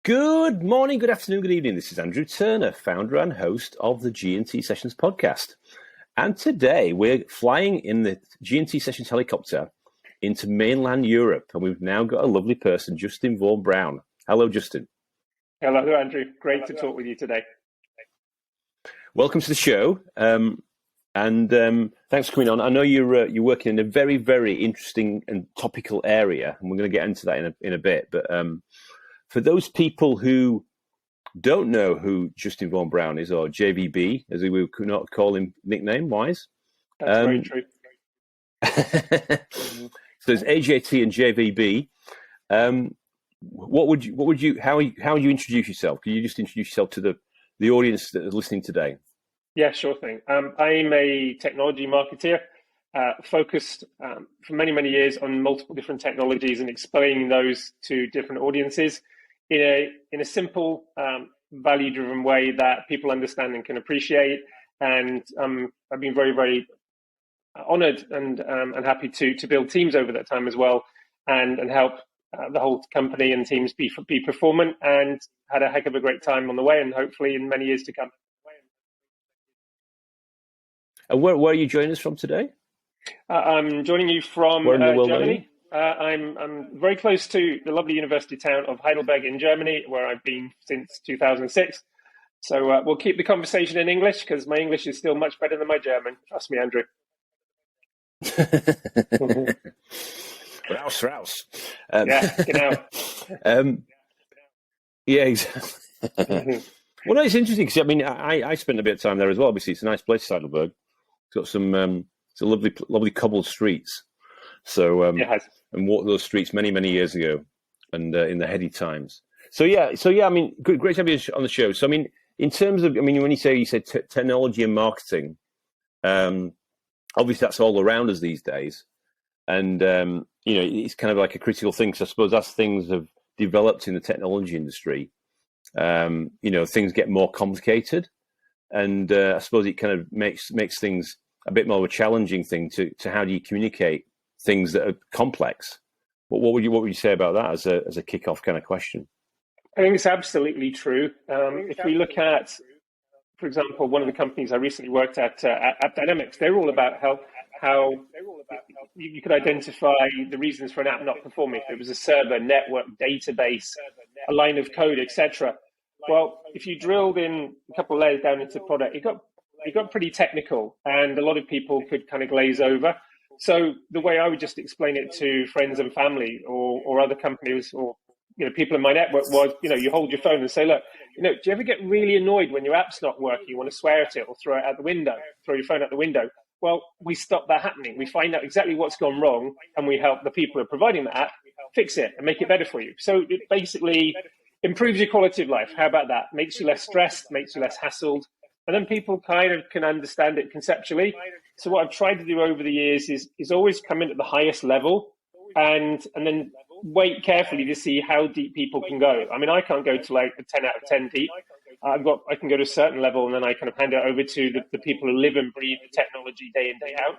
Good morning, good afternoon, good evening. This is Andrew Turner, founder and host of the G&T Sessions podcast. And today we're flying in the G&T Sessions helicopter into mainland Europe. And we've now got a lovely person, Justin Vaughan-Brown. Hello, Justin. Hello, Andrew. Great to talk with you today. Welcome to the show. Thanks for coming on. I know you're working in a very, very interesting and topical area, and we're going to get into that in a bit. But for those people who don't know who Justin Vaughan-Brown is, or JVB, as we could not call him nickname-wise. That's very true. So there's AJT and JVB. How would you introduce yourself? Can you just introduce yourself to the audience that is listening today? Yeah, sure thing. I'm a technology marketeer, focused for many, many years on multiple different technologies and explaining those to different audiences in a simple, value-driven way that people understand and can appreciate. And I've been very, very honored and happy to build teams over that time as well, and help the whole company and teams be performant, and had a heck of a great time on the way, and hopefully in many years to come. And where are you joining us from today? I'm joining you from Germany. I'm very close to the lovely university town of Heidelberg in Germany, where I've been since 2006. So we'll keep the conversation in English, because my English is still much better than my German. Trust me, Andrew. Raus. Yeah, genau. Yeah, exactly. Well, no, it's interesting because I spent a bit of time there as well. Obviously, it's a nice place, Heidelberg. It's got some it's a lovely cobbled streets. So and walked those streets many, many years ago, and in the heady times. So yeah. I mean, great to have you on the show. So I mean, in terms of, when you said technology and marketing, obviously that's all around us these days, and it's kind of like a critical thing. So I suppose as things have developed in the technology industry, things get more complicated, and I suppose it kind of makes things a bit more of a challenging thing to how do you communicate things that are complex. What would you say about that as a kickoff kind of question? I think it's absolutely true. If we look at, for example, one of the companies I recently worked at AppDynamics, they're all about how you could identify the reasons for an app not performing. If it was a server, network, database, a line of code, etc. Well, if you drilled in a couple of layers down into the product, it got pretty technical, and a lot of people could kind of glaze over. So the way I would just explain it to friends and family or other companies or people in my network was, you hold your phone and say, look, do you ever get really annoyed when your app's not working? You want to swear at it or throw your phone out the window? Well, we stop that happening. We find out exactly what's gone wrong, and we help the people who are providing the app fix it and make it better for you. So it basically improves your quality of life. How about that? Makes you less stressed, makes you less hassled. And then people kind of can understand it conceptually. So what I've tried to do over the years is always come in at the highest level and then wait carefully to see how deep people can go. I mean, I can't go to like a 10 out of 10 deep. I can go to a certain level, and then I kind of hand it over to the people who live and breathe the technology day in, day out.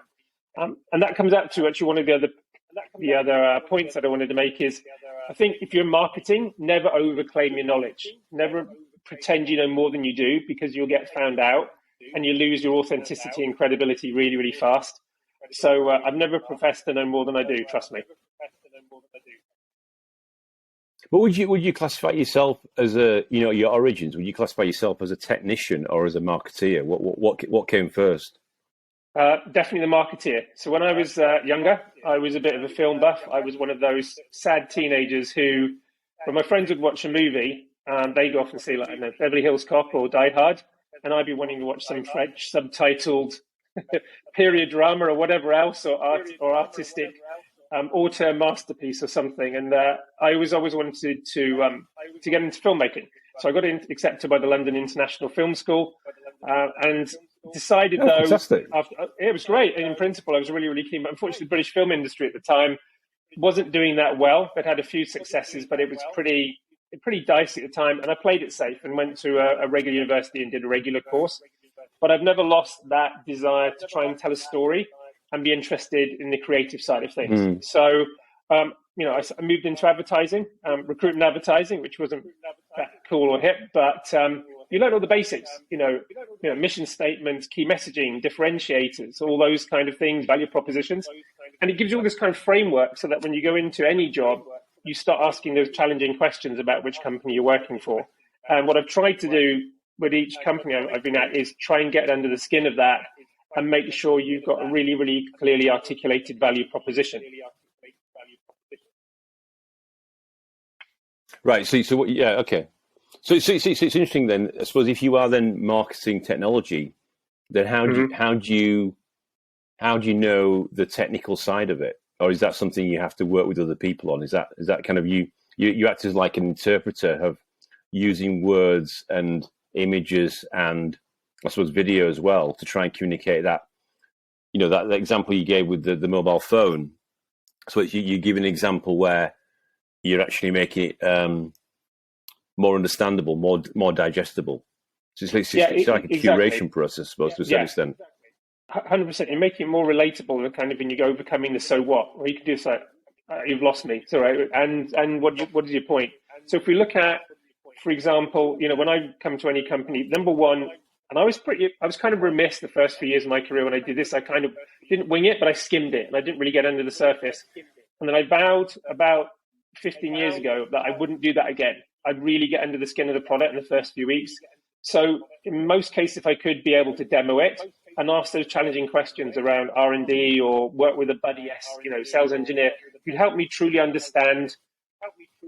And that comes out to actually one of the other points that I wanted to make is, I think if you're marketing, never overclaim your knowledge. Never pretend you know more than you do, because you'll get found out and you lose your authenticity and credibility really, really fast. So I've never professed to know more than I do, trust me. But would you classify yourself as your origins? Would you classify yourself as a technician or as a marketeer? What came first? Definitely the marketeer. So when I was younger, I was a bit of a film buff. I was one of those sad teenagers who, when my friends would watch a movie, they'd go off and see, like, I don't know, Beverly Hills Cop or Die Hard, and I'd be wanting to watch some French subtitled period drama or whatever else, or artistic auteur masterpiece or something. And I always wanted to get into filmmaking. So I got accepted by the London International Film School, and decided fantastic. It was great. And in principle, I was really, really keen. But unfortunately, the British film industry at the time wasn't doing that well. They'd had a few successes, but it was pretty dicey at the time. And I played it safe and went to a regular university and did a regular course. But I've never lost that desire to try and tell a story and be interested in the creative side of things. So I moved into advertising, recruitment advertising, which wasn't that cool or hip, but you learn all the basics, mission statements, key messaging, differentiators, all those kind of things, value propositions. And it gives you all this kind of framework so that when you go into any job, you start asking those challenging questions about which company you're working for. And what I've tried to do with each company I've been at is try and get under the skin of that and make sure you've got a really, really clearly articulated value proposition. Right. So what? Yeah. Okay. So it's interesting then. I suppose if you are then marketing technology, then how do you know the technical side of it, or is that something you have to work with other people on? Is that kind of you act as like an interpreter of using words and images and I suppose video as well to try and communicate that? That example you gave with the mobile phone. So you give an example where you're actually making it more understandable, more digestible. So it's like a curation process, I suppose, to a certain extent. 100%. You're making it more relatable, and kind of when you go overcoming the so what, or you can do this like, you've lost me. It's all right. And what is your point? So if we look at, for example, when I come to any company, number one, and I was kind of remiss the first few years of my career when I did this. I kind of didn't wing it, but I skimmed it, and I didn't really get under the surface. And then I vowed about 15 years ago that I wouldn't do that again. I'd really get under the skin of the product in the first few weeks. So in most cases, if I could be able to demo it and ask those challenging questions around R&D or work with a buddy, sales engineer, who'd help me truly understand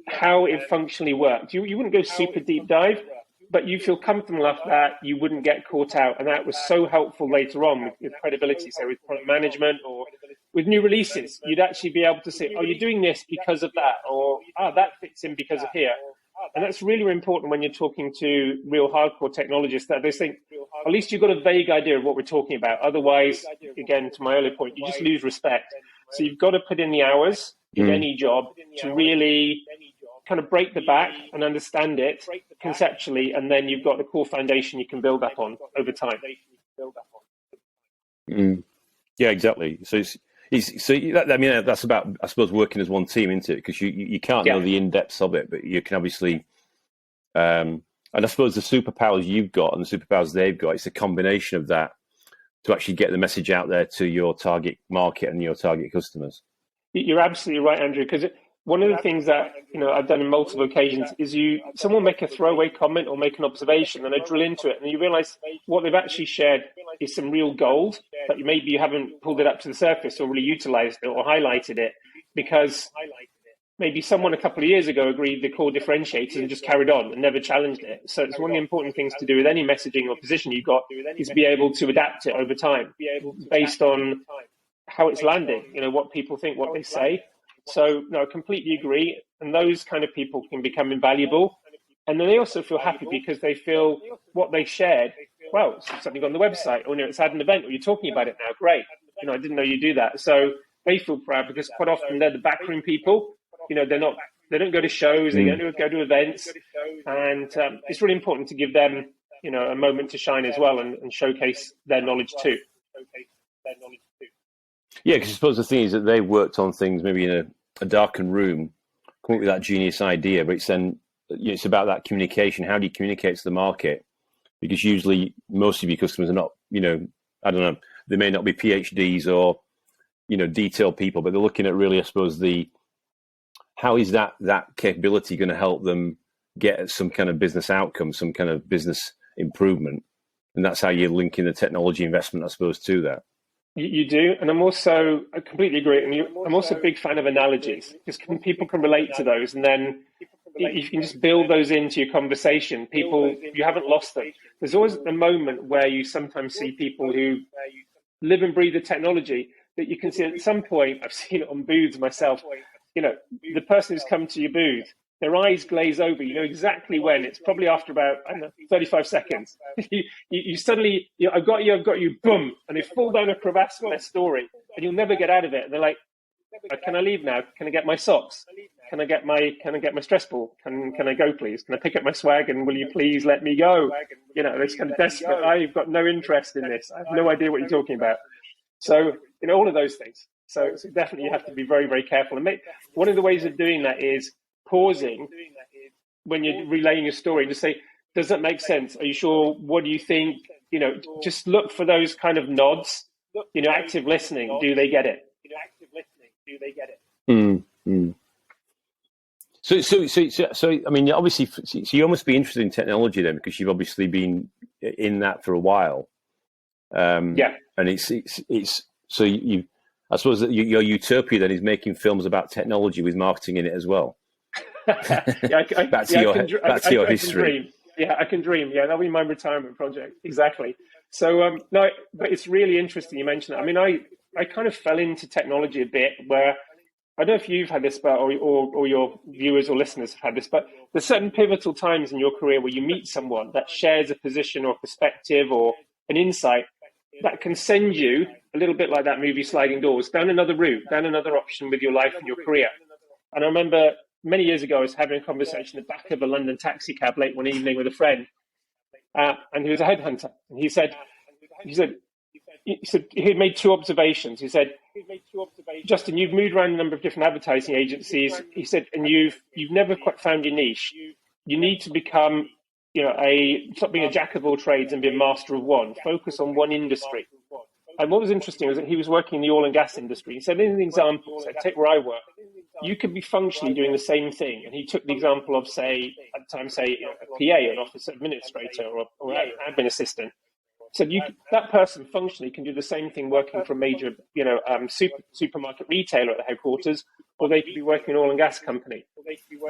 how it functionally worked. You wouldn't go super deep dive, but you feel comfortable enough that you wouldn't get caught out. And that was so helpful later on with credibility. So with product management or with new releases, you'd actually be able to say, oh, you're doing this because of that, or that fits in because of here. And that's really important when you're talking to real hardcore technologists, that they think, at least you've got a vague idea of what we're talking about. Otherwise, again, to my earlier point, you just lose respect. So you've got to put in the hours in any job to really kind of break the back and understand it conceptually. And then you've got the core foundation you can build up on over time. Yeah, exactly. So that's about, I suppose, working as one team, isn't it? Because you can't know the in-depths of it, but you can obviously, and I suppose the superpowers you've got and the superpowers they've got, it's a combination of that to actually get the message out there to your target market and your target customers. You're absolutely right, Andrew, because one of the things that I've done on multiple occasions is someone make a throwaway comment or make an observation, and I drill into it, and you realize what they've actually shared is some real gold, but maybe you haven't pulled it up to the surface or really utilized it or highlighted it, because maybe someone a couple of years ago agreed the core differentiators and just carried on and never challenged it. So it's one of the important things to do with any messaging or position you've got is be able to adapt it over time based on how it's landing, what people think, what they say. So no, I completely agree. And those kind of people can become invaluable. And then they also feel happy because they feel what they shared, well, it's something on the website, or it's had an event, or you're talking about it now. Great. I didn't know you do that. So they feel proud because quite often they're the backroom people. They don't go to shows, they don't go to events. And it's really important to give them, a moment to shine as well and showcase their knowledge too. Yeah, because I suppose the thing is that they worked on things maybe in a darkened room, come up with that genius idea, but it's then it's about that communication. How do you communicate to the market? Because usually most of your customers are not, I don't know, they may not be PhDs or, detailed people, but they're looking at really, I suppose, how is that capability going to help them get some kind of business outcome, some kind of business improvement? And that's how you're linking the technology investment, I suppose, to that. You do, and I completely agree. And I'm also a big fan of analogies because people can relate to those, and then you can just build those into your conversation. You haven't lost them. There's always a moment where you sometimes see people who live and breathe the technology that you can see at some point. I've seen it on booths myself. The person who's come to your booth, their eyes glaze over. You know exactly when. It's probably after about 35 seconds. you suddenly, I've got you, boom, and they fall down a crevasse with their story, and you'll never get out of it. And they're like, "Can I leave now? Can I get my socks? Can I get my stress ball? Can I go, please? Can I pick up my swag? And will you please let me go?" It's kind of desperate. I've got no interest in this. I have no idea what you're talking about. So all of those things. So definitely you have to be very, very careful. And one of the ways of doing that is pausing when you're relaying your story to say, does that make sense? Are you sure? What do you think? Just look for those kind of nods, active listening. Do they get it? So, I mean, obviously, so you must be interested in technology then, because you've obviously been in that for a while. Yeah. And it's so you. I suppose that your utopia then is making films about technology with marketing in it as well. Back to your history. I can dream. Yeah, that'll be my retirement project. Exactly. So no, but it's really interesting you mentioned that. I mean, I kind of fell into technology a bit where I don't know if you've had this, but or your viewers or listeners have had this, but there's certain pivotal times in your career where you meet someone that shares a position or perspective or an insight that can send you a little bit like that movie Sliding Doors, down another route, down another option with your life and your career. And I remember many years ago, I was having a conversation in the back of a London taxi cab late one evening with a friend, and he was a headhunter. And he said he had made two observations. He said, Justin, you've moved around a number of different advertising agencies. He said, and you've never quite found your niche. You need to become, stop being a jack of all trades and be a master of one. Focus on one industry. And what was interesting was that he was working in the oil and gas industry. He said, in an example, so take where I work, you could be functionally doing the same thing. And he took the example of, say, at the time, a PA, an office administrator or an admin assistant. So that person functionally can do the same thing working for a major, supermarket retailer at the headquarters, or they could be working in an oil and gas company.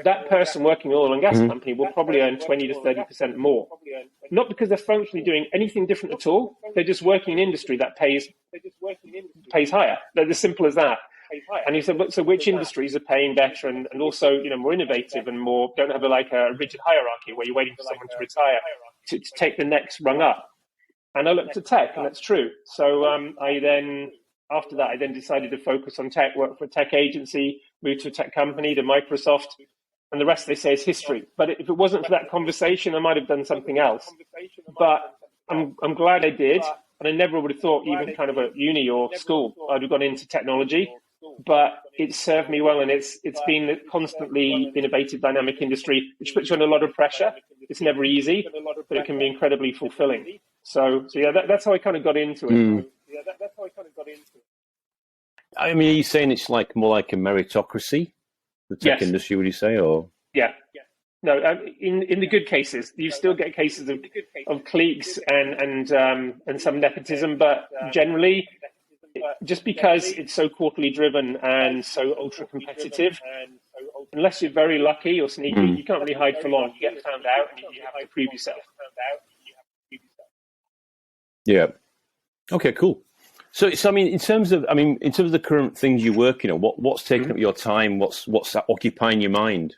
That person working in an oil and gas company will probably earn 20 to 30% more. Not because they're functionally doing anything different at all. They're just working in industry that pays higher. They're as simple as that. And he said, so which industries are paying better and also, more innovative and more, don't have a rigid hierarchy where you're waiting for someone to retire to take the next rung up. And I looked at tech, and that's true. So after that, I decided to focus on tech, work for a tech agency, moved to a tech company, to Microsoft, and the rest, they say, is history. But if it wasn't for that conversation, I might have done something else. But I'm glad I did, and I never would have thought, even kind of at uni or school, I'd have gone into technology. But it served me well, and it's been a constantly innovative, dynamic industry, which puts you under a lot of pressure. It's never easy, but it can be incredibly fulfilling. So yeah, that's how I kind of got into it. I mean, are you saying it's more like a meritocracy, the tech industry, would you say, or? Yeah. No, in the good cases, you still get cases of cliques and some nepotism, but generally, just because it's so quarterly driven and so ultra competitive, unless you're very lucky or sneaky, you can't really hide for long. You get found out and you have to prove yourself. Yeah. Okay, cool. So I mean, in terms of the current things you're working on, what's taking up your time? What's occupying your mind?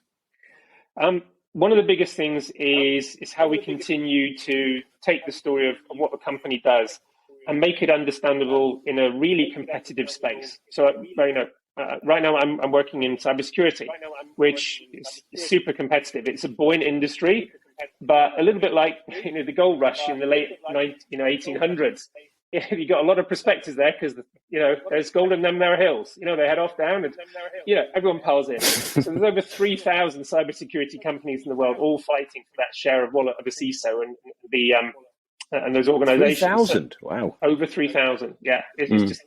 One of the biggest things is how we continue to take the story of what the company does and make it understandable in a really competitive space. So, right now I'm working in cybersecurity, which is super competitive. It's a buoyant industry, but a little bit like the gold rush in the late 1800s. You got a lot of prospectors there because there's gold in them there hills. They head off down and everyone piles in. So there's over 3,000 cybersecurity companies in the world, all fighting for that share of wallet of a CISO and those organizations. 3,000, wow! Over 3,000, yeah. It's just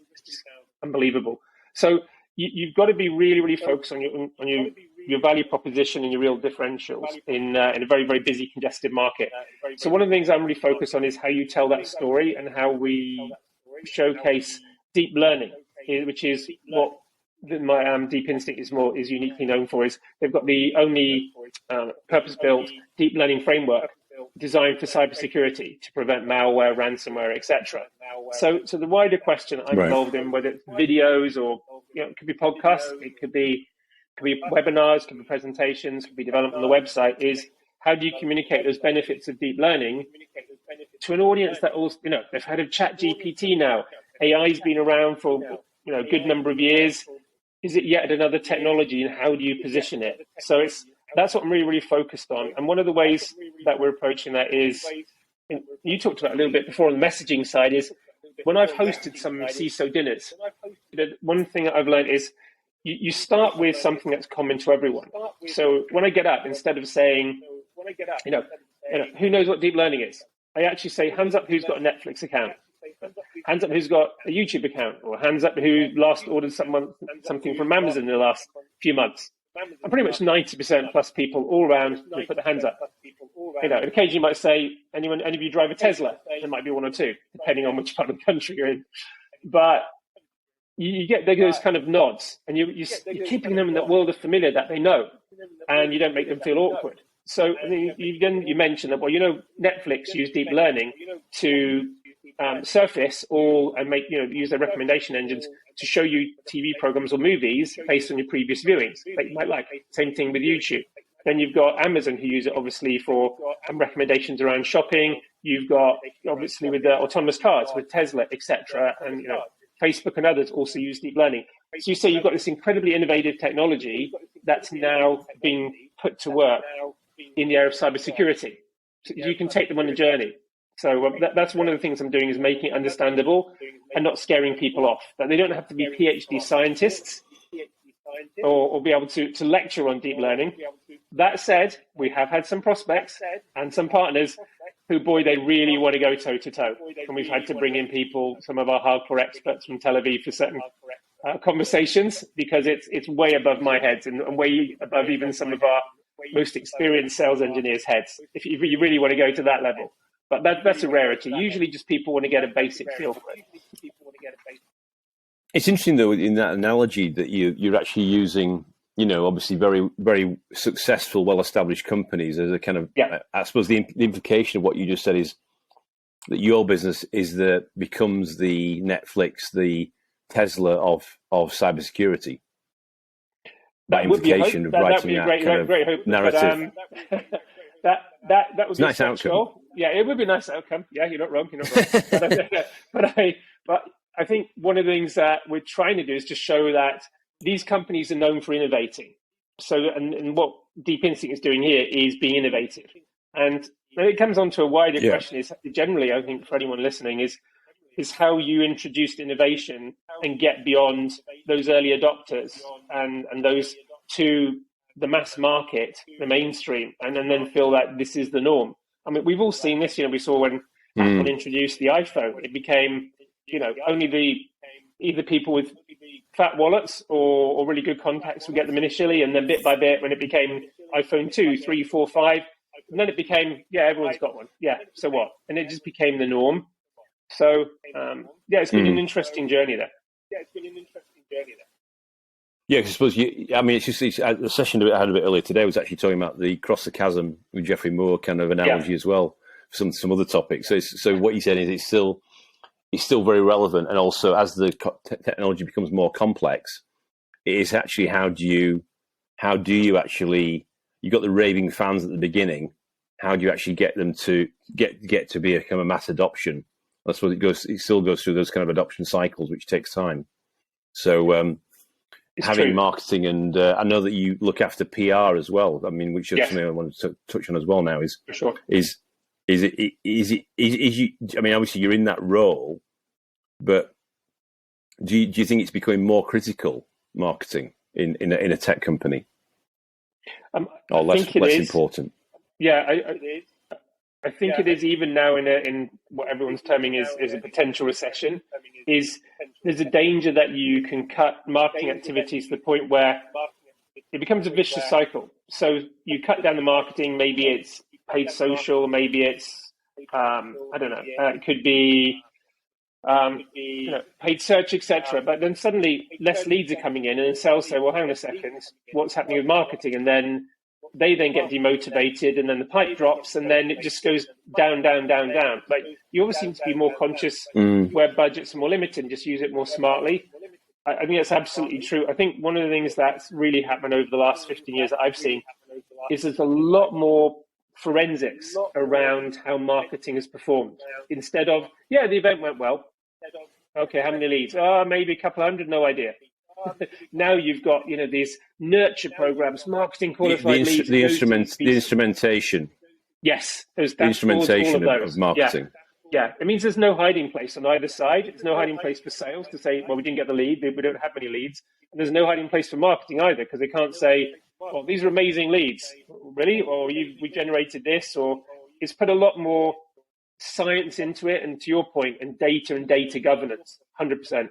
unbelievable. So you've got to be really, really focused on your value proposition and your real differentials in a very, very busy, congested market. So one of the things I'm really focused on is how you tell that story and how we showcase deep learning, which is what my Deep Instinct is uniquely known for. Is they've got the only purpose-built deep learning framework designed for cybersecurity to prevent malware, ransomware, etc. So the wider question I'm involved in, whether it's videos or it could be podcasts, it could be webinars, could be presentations, could be development on the website, is how do you communicate those benefits of deep learning to an audience that also, they've heard of Chat GPT now. AI's been around for a good number of years. Is it yet another technology, and how do you position it? So that's what I'm really, really focused on. And one of the ways that we're approaching that is, you talked about a little bit before on the messaging side, is when I've hosted some CISO dinners, one thing that I've learned is you start with something that's common to everyone. So when I get up, instead of saying, who knows what deep learning is, I actually say, hands up who's got a Netflix account, hands up who's got a YouTube account, or hands up who last ordered something from Amazon in the last few months. And pretty much 90% plus people all around will put their hands up. Occasionally you might say, any of you drive a Tesla? There might be one or two, depending on which part of the country you're in. But you get those kind of nods, and you're keeping them in that world of familiar that they know, and you don't make them feel awkward. So you mentioned that, Netflix use deep learning to surface and make, use their recommendation engines to show you TV programs or movies based on your previous viewings that you might like. Same thing with YouTube. Then you've got Amazon, who use it obviously for recommendations around shopping. You've got obviously with the autonomous cars, with Tesla, etc. And Facebook and others also use deep learning. So you say you've got this incredibly innovative technology that's now being put to work in the area of cybersecurity. So you can take them on a journey. So that's one of the things I'm doing, is making it understandable and not scaring people off. That they don't have to be PhD scientists or be able to lecture on deep learning. That said, we have had some prospects and some partners who, boy, they really want to go toe-to-toe. And we've had to bring in some of our hardcore experts from Tel Aviv for certain conversations, because it's way above my head and way above even some of our most experienced sales engineers' heads, if you really want to go to that level. But that's a rarity. Usually just people want to get a basic feel for it. It's interesting, though, in that analogy that you're actually using, obviously very, very successful, well-established companies as a kind of, I suppose the implication of what you just said is that your business becomes the Netflix, the Tesla of cybersecurity. That implication of writing that great hope, narrative. But, that would be nice outcome. Goal. Yeah, it would be a nice outcome. Yeah, you're not wrong. But I think one of the things that we're trying to do is to show that these companies are known for innovating. So, and what Deep Instinct is doing here is being innovative. And it comes on to a wider question, is generally, I think, for anyone listening, is how you introduce innovation and get beyond those early adopters and those to the mass market, the mainstream, and then feel that this is the norm. I mean, we've all seen this. We saw when Apple introduced the iPhone, it became, only either people with fat wallets or really good contacts would get them initially, and then bit by bit, when it became iPhone 2, 3, 4, 5, and then it became, everyone's got one. Yeah, so what? And it just became the norm. So, it's been an interesting journey there. Yeah, I suppose it's just the session that I had a bit earlier today was actually talking about the cross the chasm with Geoffrey Moore kind of analogy as well, for some other topics. So what you said is it's still very relevant, and also as the technology becomes more complex, it is actually how do you actually, you got the raving fans at the beginning, how do you actually get them to get to be a kind of mass adoption? I suppose it still goes through those kind of adoption cycles, which takes time. So having marketing, and I know that you look after PR as well. I mean, which is something I wanted to touch on as well now. Is you? I mean, obviously you're in that role, but do you think it's becoming more critical, marketing in a tech company, or less important? Yeah, I think it is, even now in what everyone's terming is a potential recession. There's a danger that you can cut marketing activities to the point where it becomes a vicious cycle. So you cut down the marketing. Maybe it's paid social. Maybe it's I don't know. It could be paid search, etc. But then suddenly less leads are coming in, and sales say, "Well, hang on a second, what's happening with marketing?" And then they get demotivated, and then the pipe drops, and then it just goes down. Like, you always seem to be more conscious where budgets are more limited and just use it more smartly. I think that's absolutely true. I think one of the things that's really happened over the last 15 years that I've seen is there's a lot more forensics around how marketing is performed. Instead of, the event went well. Okay, how many leads? Maybe a couple hundred, no idea. Now you've got, these nurture programs, marketing qualified leads. The instrumentation. Yes, the instrumentation of marketing. Yeah, it means there's no hiding place on either side. There's no hiding place for sales to say, well, we didn't get the lead, we don't have many leads. And there's no hiding place for marketing either, because they can't say, well, these are amazing leads, really, or we generated this, or it's put a lot more science into it, and to your point, and data governance, 100%.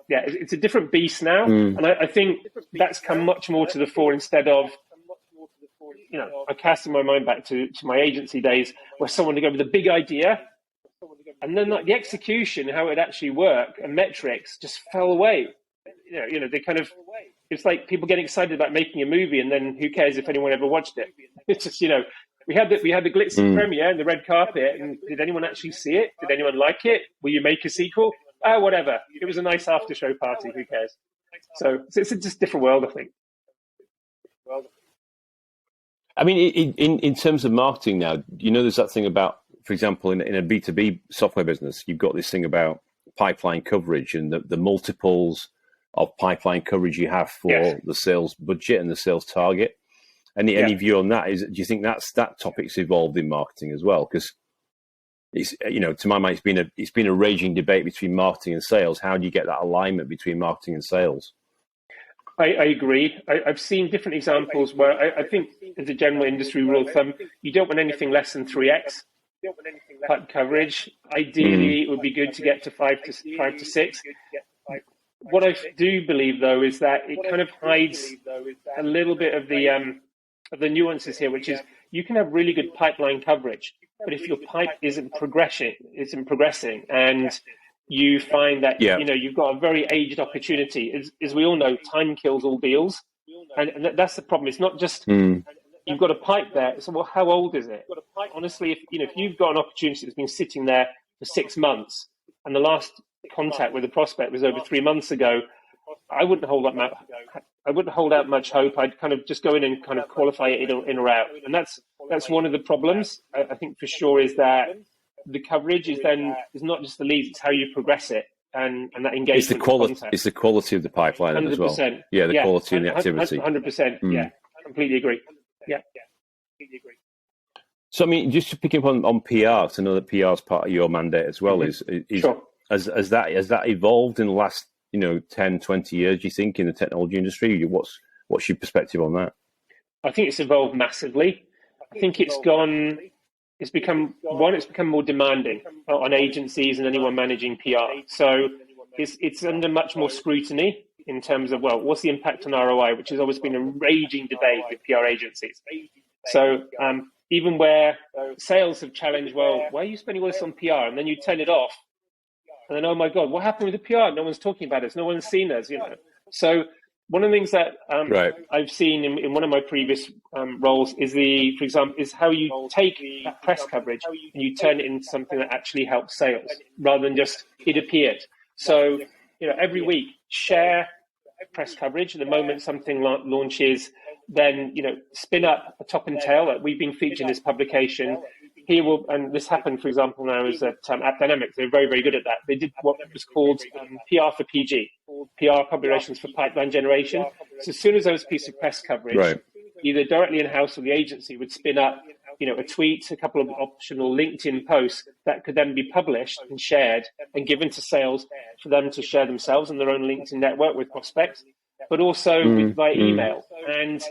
Yeah, it's a different beast now, and I think that's come much more to the fore instead of, I cast in my mind back to my agency days where someone would go with a big idea, and then like the execution, how it actually worked, and metrics just fell away. They kind of, it's like people getting excited about making a movie, and then who cares if anyone ever watched it? It's just, we had the glitzy premiere and the red carpet, and did anyone actually see it? Did anyone like it? Will you make a sequel? Whatever. It was a nice after show party. Who cares? So it's a just different world, I think. I mean, in terms of marketing now, there's that thing about, for example, in a B2B software business, you've got this thing about pipeline coverage and the multiples of pipeline coverage you have for the sales budget and the sales target. Any view on that? Do you think that topic's evolved in marketing as well? Because it's, to my mind, it's been a raging debate between marketing and sales. How do you get that alignment between marketing and sales? I agree. I've seen different examples where I think, as a general industry rule of thumb, you don't want anything less than 3x pipe coverage. Ideally, it would be good to get to 5 to 6. What I do believe, though, is that it kind of hides a little bit of the nuances here, which is you can have really good pipeline coverage, but if your pipe isn't progressing, and you find that you've got a very aged opportunity, as we all know, time kills all deals, and that's the problem. It's not just you've got a pipe there. So, well, how old is it? Honestly, if you've got an opportunity that's been sitting there for 6 months, and the last contact with the prospect was over 3 months ago, I wouldn't hold out much hope. I'd kind of just go in and kind of qualify it in or out, and that's one of the problems. I think for sure is that the coverage is not just the leads; it's how you progress it and that engagement. It's the quality. It's the quality of the pipeline 100%. As well. Yeah, the quality and the activity. 100%. Yeah, completely agree. Yeah. So I mean, just to pick up on PR, to know that PR is part of your mandate as well. Is sure. Has that evolved in the last 10, 20 years? Do you think in the technology industry? What's your perspective on that? I think it's evolved massively. I think it's become more demanding on agencies and anyone managing PR. So it's under much more scrutiny in terms of, well, what's the impact on ROI, which has always been a raging debate with PR agencies. So even where sales have challenged, well, why are you spending all this on PR? And then you turn it off, and then, oh my God, what happened with the PR? No one's talking about us. No one's seen us, So one of the things that I've seen in one of my previous roles is how you take that press coverage and you turn it into something that actually helps sales rather than just it appeared. So, every week, share press coverage. The moment something launches, then, spin up a top and tail. Like we've been featured in this publication. And this happened, for example, now is at AppDynamics. They're very, very good at that. They did what was called PR for PG, PR, public relations for pipeline generation. So as soon as there was a piece of press coverage, either directly in-house or the agency would spin up, a tweet, a couple of optional LinkedIn posts that could then be published and shared and given to sales for them to share themselves on their own LinkedIn network with prospects, but also by email. And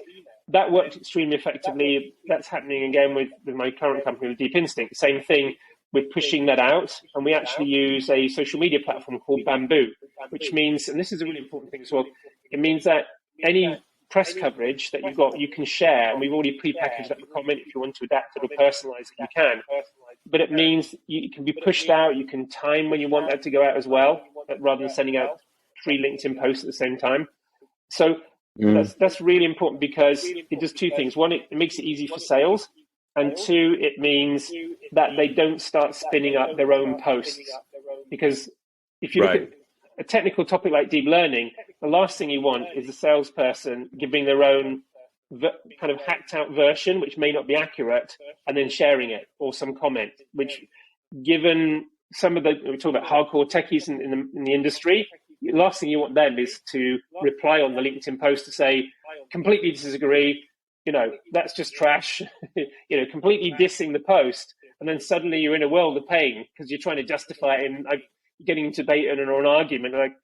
that worked extremely effectively. That's happening again with my current company, with Deep Instinct. Same thing. We're pushing that out, and we actually use a social media platform called Bamboo, which means, and this is a really important thing as well, it means that any press coverage that you've got, you can share, and we've already pre-packaged that for comment. If you want to adapt it or personalize it, you can. But it means you can be pushed out. You can time when you want that to go out as well, rather than sending out 3 LinkedIn posts at the same time. So that's really important because it does 2 things. One, it makes it easy for sales. And 2, it means that they don't start spinning up their own posts. Because if you look at a technical topic like deep learning, the last thing you want is a salesperson giving their own kind of hacked out version, which may not be accurate, and then sharing it, or some comment, which, given some of we talk about hardcore techies in the industry, the last thing you want them is to reply on the LinkedIn post to say, completely disagree, that's just trash, completely dissing the post. and then suddenly you're in a world of pain because you're trying to justify it in like getting into debate or an argument. Like,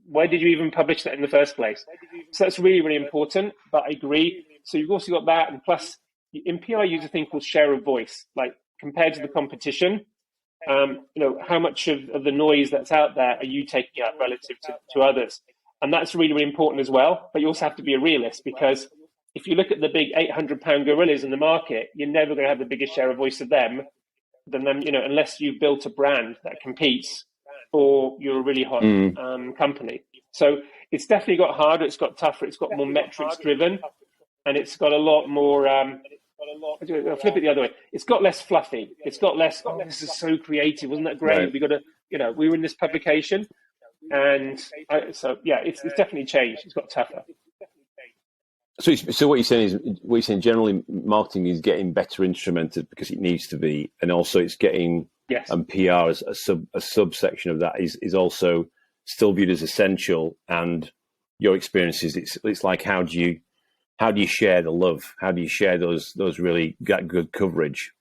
why did you even publish that in the first place? So that's really, really important. But I agree. So you've also got that, and plus in PR, you use a thing called share of voice. Like compared to the competition, how much of the noise that's out there are you taking up relative to others? And that's really, really important as well. But you also have to be a realist, because if you look at the big 800-pound gorillas in the market, you're never going to have the biggest share of voice of them than them, unless you've built a brand that competes or you're a really hot company. So it's definitely got harder, it's got tougher, it's got more metrics driven, and it's got a lot more, I'll flip it the other way. It's got less fluffy. It's got less, oh, this is so creative. Wasn't that great? Right. We got to, we were in this publication. And it's definitely changed. It's got tougher. So what you're saying generally marketing is getting better instrumented because it needs to be, and also it's getting, yes. And PR as a subsection of that is also still viewed as essential. And your experiences, it's like, how do you share the love? How do you share those really good coverage?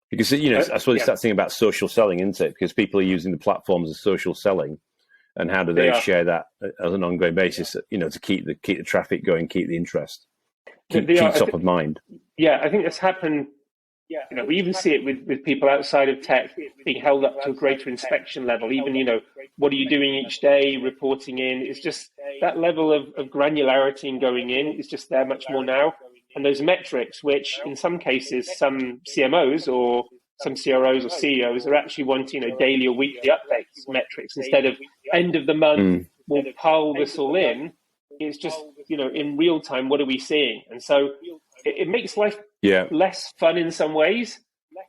Because I suppose it's that thing about social selling, isn't it? Because people are using the platforms as social selling. And how do they share that as an ongoing basis, to keep the traffic going, keep the interest, keep top of mind? Yeah, I think that's happened. We even see it with people outside of tech being held up to a greater inspection level. Even, what are you doing each day, reporting in? It's just that level of granularity in going in is just there much more now. And those metrics, which in some cases, some CMOs or some CROs or CEOs are actually wanting daily or weekly updates metrics instead of end of the month. We'll pile this all in. It's just in real time, what are we seeing? And so it makes life less fun in some ways,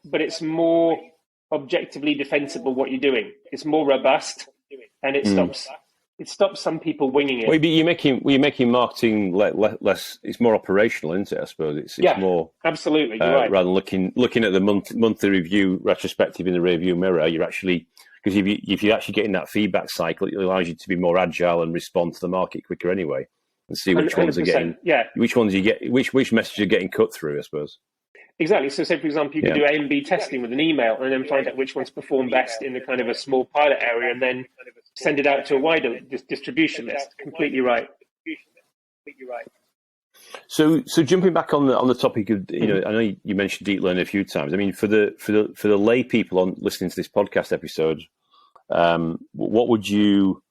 but it's more objectively defensible what you're doing. It's more robust, and it stops some people winging it. Well, you're making marketing less. It's more operational, isn't it? I suppose it's more absolutely. You're right. Rather than looking at the monthly review retrospective in the rearview mirror, you're actually, because if you're actually getting that feedback cycle, it allows you to be more agile and respond to the market quicker anyway, and see which ones are getting which messages are getting cut through, I suppose. Exactly. So say, for example, you could do A/B testing with an email and then find out which ones perform best in the kind of a small pilot area, and then send it out to a wider distribution list. Completely right. So jumping back on the topic of, I know you mentioned deep learning a few times. I mean, for the lay people on listening to this podcast episode, how would you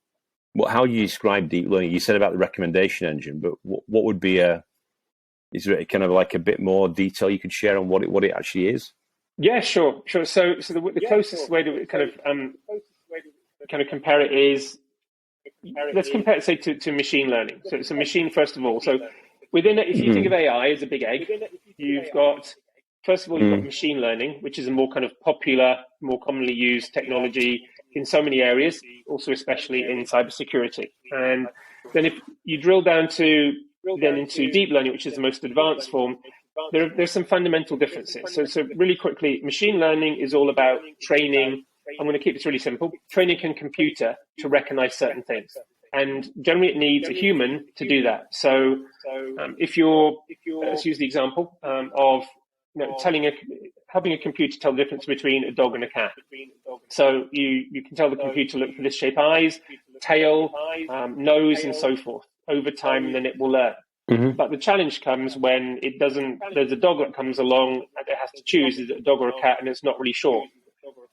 describe deep learning? You said about the recommendation engine, but what would be is there kind of like a bit more detail you could share on what it actually is? Yeah, sure. So the closest way to kind of compare it is, let's compare it, say, to machine learning. So it's a machine, first of all. So within it, if you think of AI as a big egg, you've got, first of all, you've got machine learning, which is a more kind of popular, more commonly used technology in so many areas, also especially in cybersecurity. And then if you drill down into deep learning, which is the most advanced form, there's some fundamental differences. So really quickly, machine learning is all about training. I'm going to keep this really simple. Training a computer to recognize certain things. And generally it needs a human to do that. So let's use the example of helping a computer tell the difference between a dog and a cat. So you can tell the computer, look for this shape: eyes, tail, nose, and so forth. Over time, then it will learn. Mm-hmm. But the challenge comes when it doesn't. There's a dog that comes along and it has to choose: is it a dog or a cat? And it's not really sure.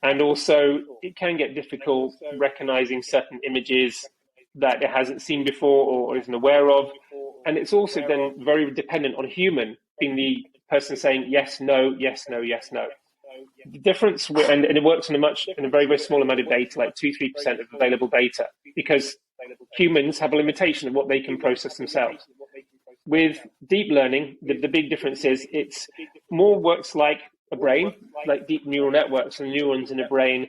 And also, it can get difficult recognizing certain images that it hasn't seen before or isn't aware of. And it's also then very dependent on a human being the person saying yes, no, yes, no, yes, no. The difference, and it works in a very, very small amount of data, like 2-3% of available data, because humans have a limitation of what they can process themselves. With deep learning, the big difference is it's more works like a brain, like deep neural networks and neurons in a brain,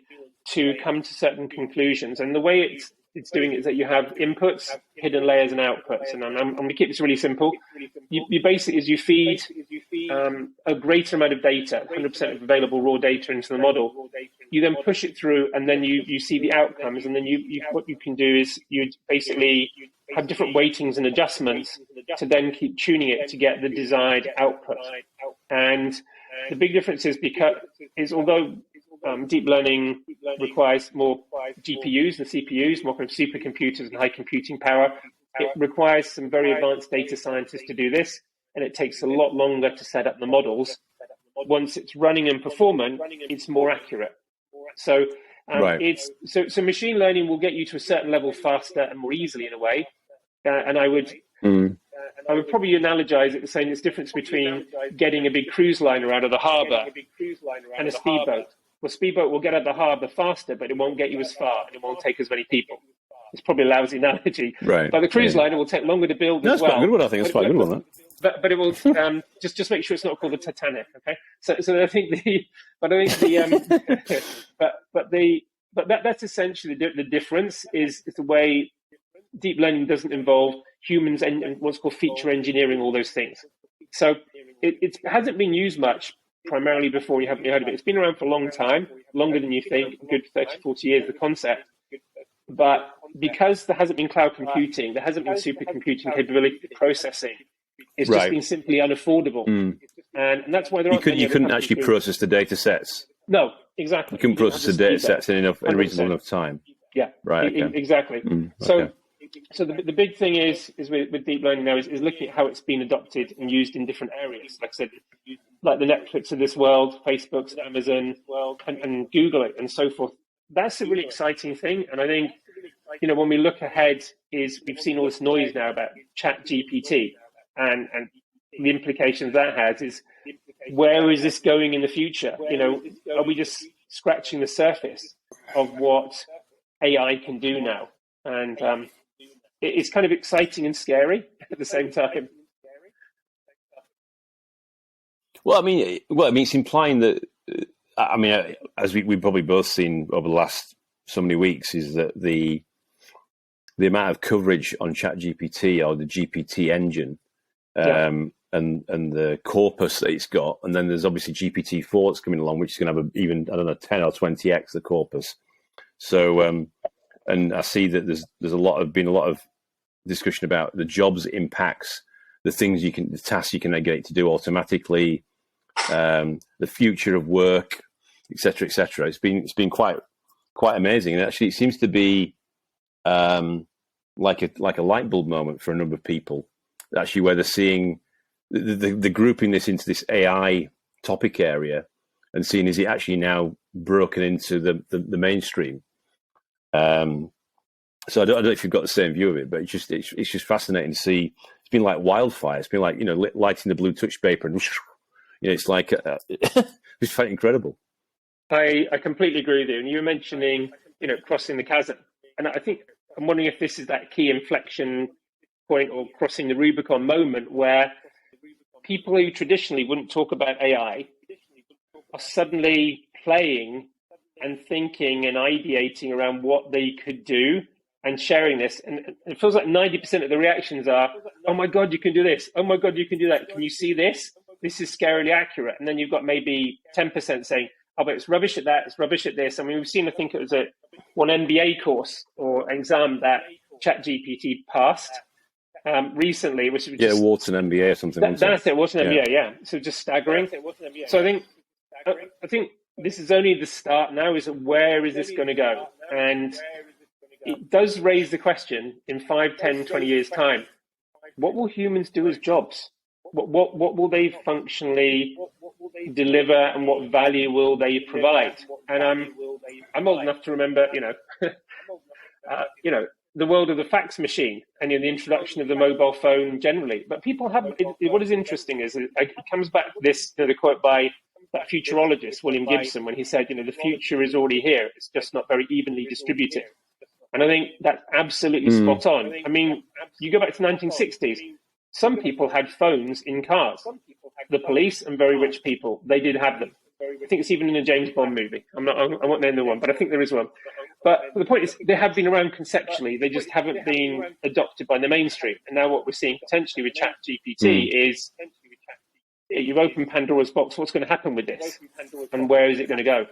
to come to certain conclusions. And the way it's doing it is that you have inputs, hidden layers, and outputs. And I'm going to keep this really simple. You basically, as you feed a greater amount of data, 100% of available raw data into the model, you then push it through, and then you see the outcomes. And then what you can do is you basically have different weightings and adjustments to then keep tuning it to get the desired output. And the big difference is although deep learning requires more GPUs and CPUs, more kind of supercomputers and high computing power, it requires some very advanced data scientists to do this, and it takes a lot longer to set up the models. Once it's running and performant, it's more accurate. So so machine learning will get you to a certain level faster and more easily in a way. And I would probably analogize it the same. There's difference between getting a big cruise liner out of the harbour and a speedboat. Well, speedboat will get out of the harbour faster, but it won't get you as far, and it won't take as many people. It's probably a lousy analogy. Right. But the cruise liner will take longer to build as well. That's quite a good one, I think. That's quite a good one. But it will just make sure it's not called the Titanic, okay? So that's essentially the difference is the way deep learning doesn't involve humans and what's called feature engineering, all those things. So it hasn't been used much primarily before. You haven't heard of it. It's been around for a long time, longer than you think, good 30, 40 years, the concept. But because there hasn't been cloud computing, there hasn't been supercomputing capability processing, it's just been simply unaffordable. And that's why there aren't you couldn't actually process the data sets. No, exactly. You couldn't process the data sets in reasonable enough time. Yeah, right. Okay. Exactly. So the big thing is with deep learning now is looking at how it's been adopted and used in different areas. Like I said, like the Netflix of this world, Facebook's, Amazon, and Google it, and so forth. That's a really exciting thing. And I think, when we look ahead, we've seen all this noise now about Chat GPT and the implications that has is, where is this going in the future? Are we just scratching the surface of what AI can do now? And it's kind of exciting and scary at the same time. Well, I mean, it's implying that. As we've probably both seen over the last so many weeks, is that the amount of coverage on Chat GPT or the GPT engine, and the corpus that it's got, and then there's obviously GPT-4 that's coming along, which is going to have even 10 or 20x the corpus. So, and I see that there's been a lot of discussion about the jobs it impacts, the tasks you can get it to do automatically, the future of work, etc., etc. It's been quite amazing, and actually, it seems to be like a light bulb moment for a number of people. Actually, where they're seeing the grouping this into this AI topic area, and seeing is it actually now broken into the mainstream. So I don't know if you've got the same view of it, but it's just fascinating to see. It's been like wildfire. It's been like lighting the blue touch paper, and it's like it's quite incredible. I completely agree with you. And you were mentioning crossing the chasm, and I think I'm wondering if this is that key inflection point or crossing the Rubicon moment where people who traditionally wouldn't talk about AI are suddenly playing and thinking and ideating around what they could do and sharing this. And it feels like 90% of the reactions are, oh my God, you can do this. Oh my God, you can do that. Can you see this? This is scarily accurate. And then you've got maybe 10% saying, oh, but it's rubbish at that. It's rubbish at this. I mean, we've seen, I think it was one MBA course or exam that Chat GPT passed recently, which was just, Wharton MBA or something. That's it, Wharton MBA, yeah. So just staggering. So I think this is only the start now, is where is this going to go? And it does raise the question in 5, 10, 20 years' time, what will humans do as jobs? What will they functionally deliver, and what value will they provide? And I'm old enough to remember, the world of the fax machine and the introduction of the mobile phone generally. But people have. What is interesting is it comes back to this the quote by that futurologist William Gibson when he said, the future is already here. It's just not very evenly distributed. And I think that's absolutely spot on. I mean, you go back to 1960s. Some people had phones in cars. The police and very rich people, they did have them. I think it's even in a James Bond movie. I won't name the one, but I think there is one. But the point is, they have been around conceptually. They just haven't been adopted by the mainstream. And now what we're seeing potentially with Chat GPT is you've opened Pandora's box. What's going to happen with this? And where is it going to go?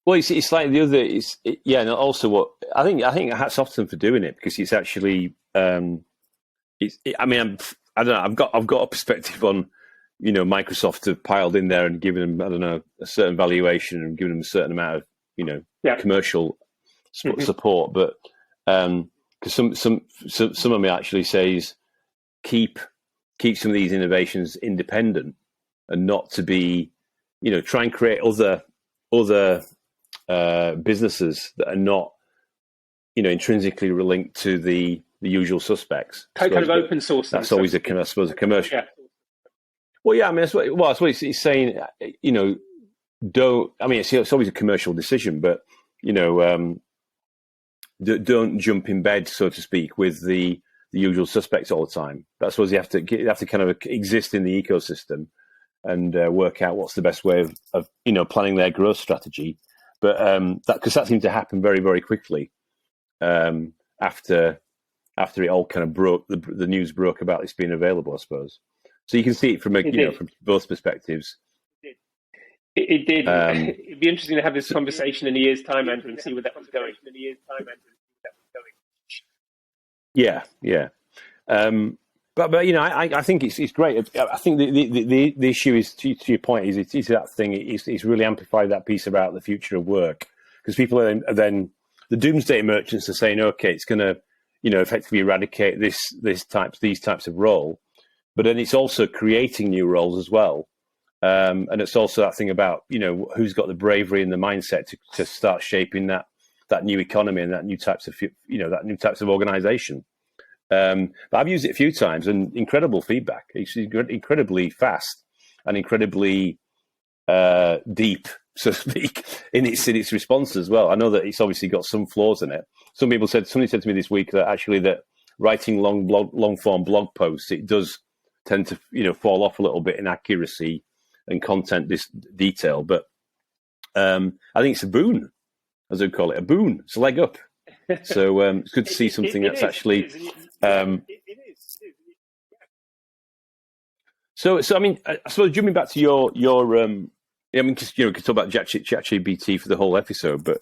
Well, it's like the other. And also what I think hats off to them for doing it, because it's actually. I don't know. I've got a perspective on Microsoft have piled in there and given them, I don't know, a certain valuation and given them a certain amount of, commercial support. But because some of me actually says keep some of these innovations independent and not to be, try and create other businesses that are not, intrinsically linked to the usual suspects. Kind of open source. That's always a commercial. Yeah. Well, yeah, I mean, that's what he's saying. Don't. I mean, it's always a commercial decision, but don't jump in bed, so to speak, with the usual suspects all the time. That's what you have to kind of exist in the ecosystem and work out what's the best way of planning their growth strategy. But that seemed to happen very, very quickly after it all kind of broke. The news broke about this being available, I suppose. So you can see it from from both perspectives. It did. It'd be interesting to have this conversation in a year's time, Andrew, and see where that was going. Yeah. But I think it's great. I think the issue is, to your point, is it's that thing. It's really amplified that piece about the future of work, because people are then the doomsday merchants are saying, okay, it's going to effectively eradicate these types of role, but then it's also creating new roles as well. And it's also that thing about who's got the bravery and the mindset to start shaping that new economy and that new types of organization. But I've used it a few times, and incredible feedback. It's incredibly fast and incredibly deep, so to speak, in its response as well. I know that it's obviously got some flaws in it. Somebody said to me this week that writing long form blog posts, it does tend to fall off a little bit in accuracy and content detail. But I think it's a boon, as I would call it, a boon. It's a leg up. So it's good to see something that's actually. So I mean, I suppose jumping back to your because we could talk about Chat GPT for the whole episode, but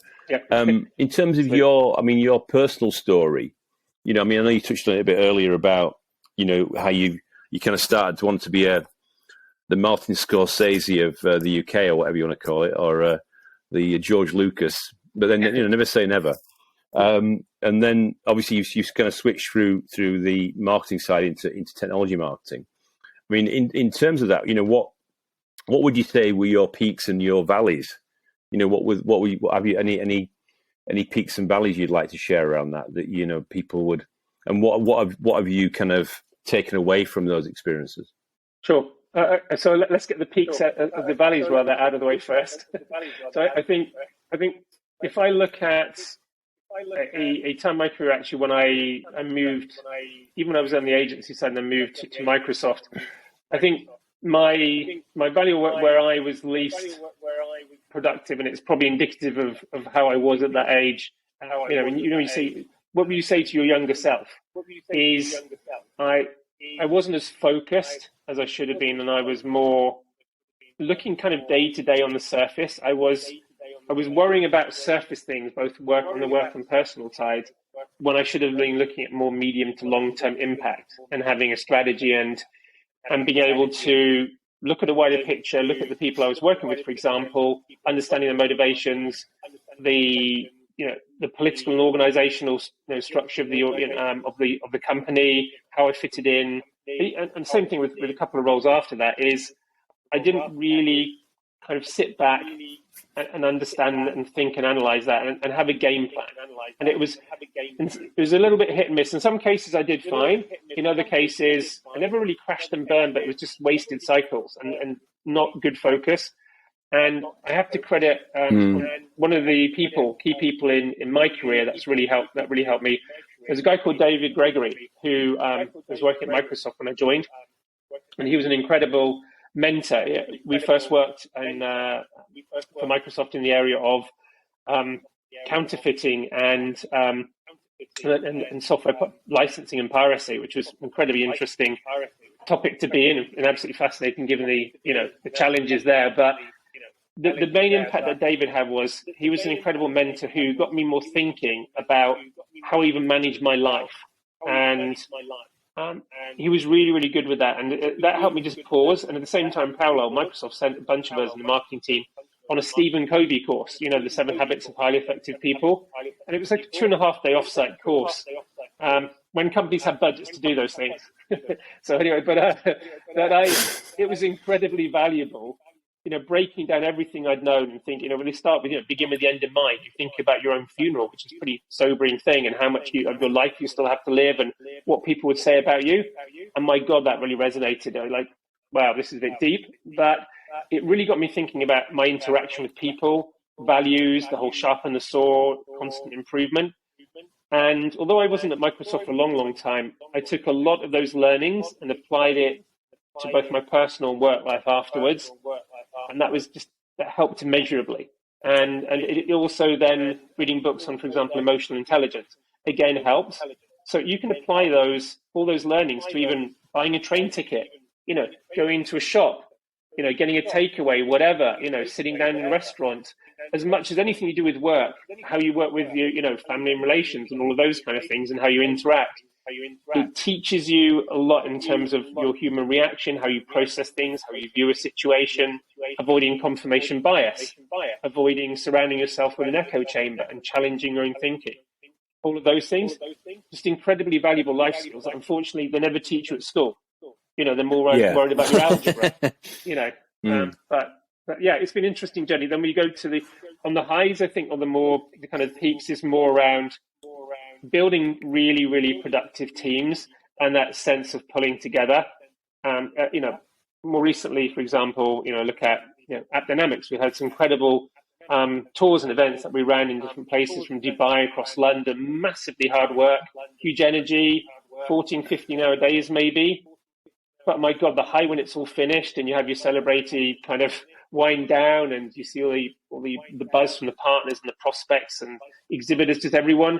in terms of your personal story, I know you touched on it a bit earlier about how you kind of started to want to be the Martin Scorsese of the UK, or whatever you want to call it, or the George Lucas, but then never say never. And then obviously you kind of switched through the marketing side into technology marketing. I mean, in terms of that, what would you say were your peaks and your valleys? What have you any peaks and valleys you'd like to share around that people would, and what have you kind of taken away from those experiences? Sure. So let's get the peaks of the valleys rather out of the way first. So I think if I look at a time in my career, actually, when I moved, even when I was on the agency side and then moved to Microsoft, I think my value where I was least productive, and it's probably indicative of how I was at that age. You say, what would you say to your younger self? Is I wasn't as focused as I should have been, and I was more looking kind of day to day on the surface. I was worrying about surface things, both on the work and personal side, when I should have been looking at more medium to long term impact and having a strategy and being able to look at a wider picture, look at the people I was working with, for example, understanding the motivations, the political and organizational structure of the company, how I fitted in, and same thing with a couple of roles after that. Is I didn't really kind of sit back and understand and think and analyze that and have a game plan. And it was a little bit hit and miss. In some cases, I did fine. In other cases, I never really crashed and burned, but it was just wasted cycles and not good focus. And I have to credit one of the key people in my career that really helped me. There's a guy called David Gregory who was working at Microsoft when I joined, and he was an incredible mentor. We first worked for Microsoft in the area of counterfeiting and software licensing and piracy, which was incredibly interesting topic to be in and absolutely fascinating given the challenges there. But the main impact that David had was he was an incredible mentor who got me more thinking about how I even manage my life and He was really, really good with that. And that helped me just pause. And at the same time, parallel, Microsoft sent a bunch of us in the marketing team on a Stephen Covey course, the 7 Habits of Highly Effective People. And it was like a 2.5-day offsite course when companies have budgets to do those things. So anyway, it was incredibly valuable, breaking down everything I'd known and thinking, when they start with, begin with the end in mind. You think about your own funeral, which is a pretty sobering thing, and how much of your life you still have to live and what people would say about you. And my God, that really resonated. I was like, wow, this is a bit deep, but it really got me thinking about my interaction with people, values, the whole sharpen the saw, constant improvement. And although I wasn't at Microsoft for a long, long time, I took a lot of those learnings and applied it to both my personal and work life afterwards. And that helped immeasurably. And it also then reading books on, for example, emotional intelligence, again, helps. So you can apply all those learnings to even buying a train ticket, going to a shop, getting a takeaway, whatever, sitting down in a restaurant, as much as anything you do with work, how you work with your, family and relations and all of those kind of things and how you interact. It teaches you a lot in terms of your human reaction, how you process things, how you view a situation, avoiding confirmation bias, avoiding surrounding yourself with an echo chamber and challenging your own thinking. All of those things, just incredibly valuable life skills that unfortunately they never teach you at school. They're more worried about your algebra, But yeah, it's been an interesting journey. Then we go to on the highs, I think, or the kind of peaks is more around building really, really productive teams and that sense of pulling together. More recently, for example, look at AppDynamics. We had some incredible tours and events that we ran in different places from Dubai across London. Massively hard work, huge energy, 14, 15-hour days maybe. But my God, the high when it's all finished and you have your celebratory kind of wind down and you see all the buzz from the partners and the prospects and exhibitors, just everyone.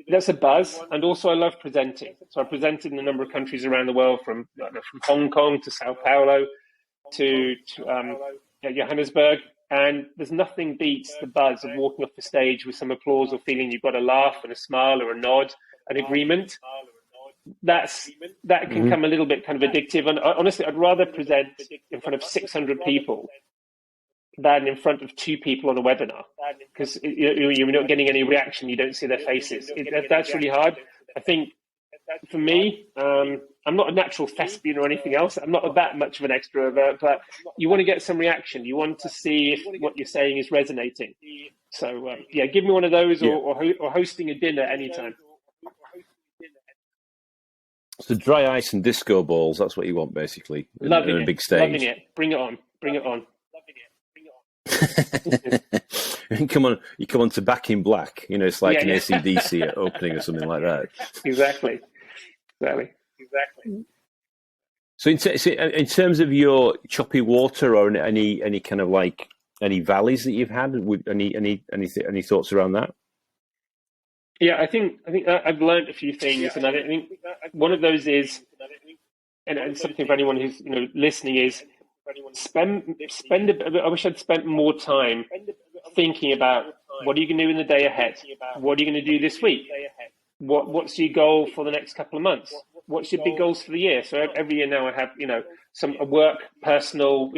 That's a buzz. And also I love presenting. So I presented in a number of countries around the world, from Hong Kong to Sao Paulo to Johannesburg. And there's nothing beats the buzz of walking off the stage with some applause or feeling you've got a laugh and a smile or a nod, an agreement. That can come a little bit kind of addictive. And honestly, I'd rather present in front of 600 people than in front of 2 people on a webinar, because you're not getting any reaction. You don't see their faces. That's really hard. I think for me, I'm not a natural thespian or anything else. I'm not that much of an extrovert, but you want to get some reaction. You want to see if what you're saying is resonating. So give me one of those, or hosting a dinner anytime. So dry ice and disco balls, that's what you want, basically. Loving it. A big stage. Loving it. Bring it on. You come on to Back in Black. It's like an AC/DC opening or something like that. Exactly. So in terms of your choppy water, or any kind of like any valleys that you've had, any thoughts around that? Yeah, I think I've learned a few things, and I think one of those is, and something for anyone who's listening is, I wish I'd spent more time thinking about what are you going to do in the day ahead, what are you going to do this week, what's your goal for the next couple of months, what's your big goals for the year. So every year now I have a work, personal,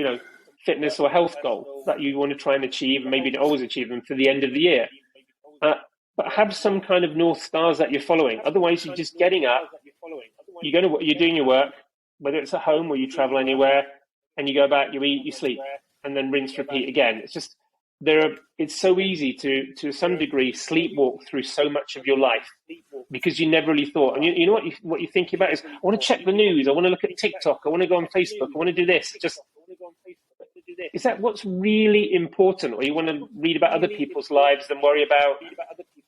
fitness or health goal that you want to try and achieve, and maybe not always achieve them for the end of the year. But have some kind of North Stars that you're following. Otherwise, you're just getting up, you're doing your work, whether it's at home or you travel anywhere, and you go back, you eat, you sleep, and then rinse, repeat again. It's just, it's so easy to some degree sleepwalk through so much of your life because you never really thought. And you know what you're thinking about is, I want to check the news, I want to look at TikTok, I want to go on Facebook, I want to do this. Is that what's really important? Or you want to read about other people's lives and worry about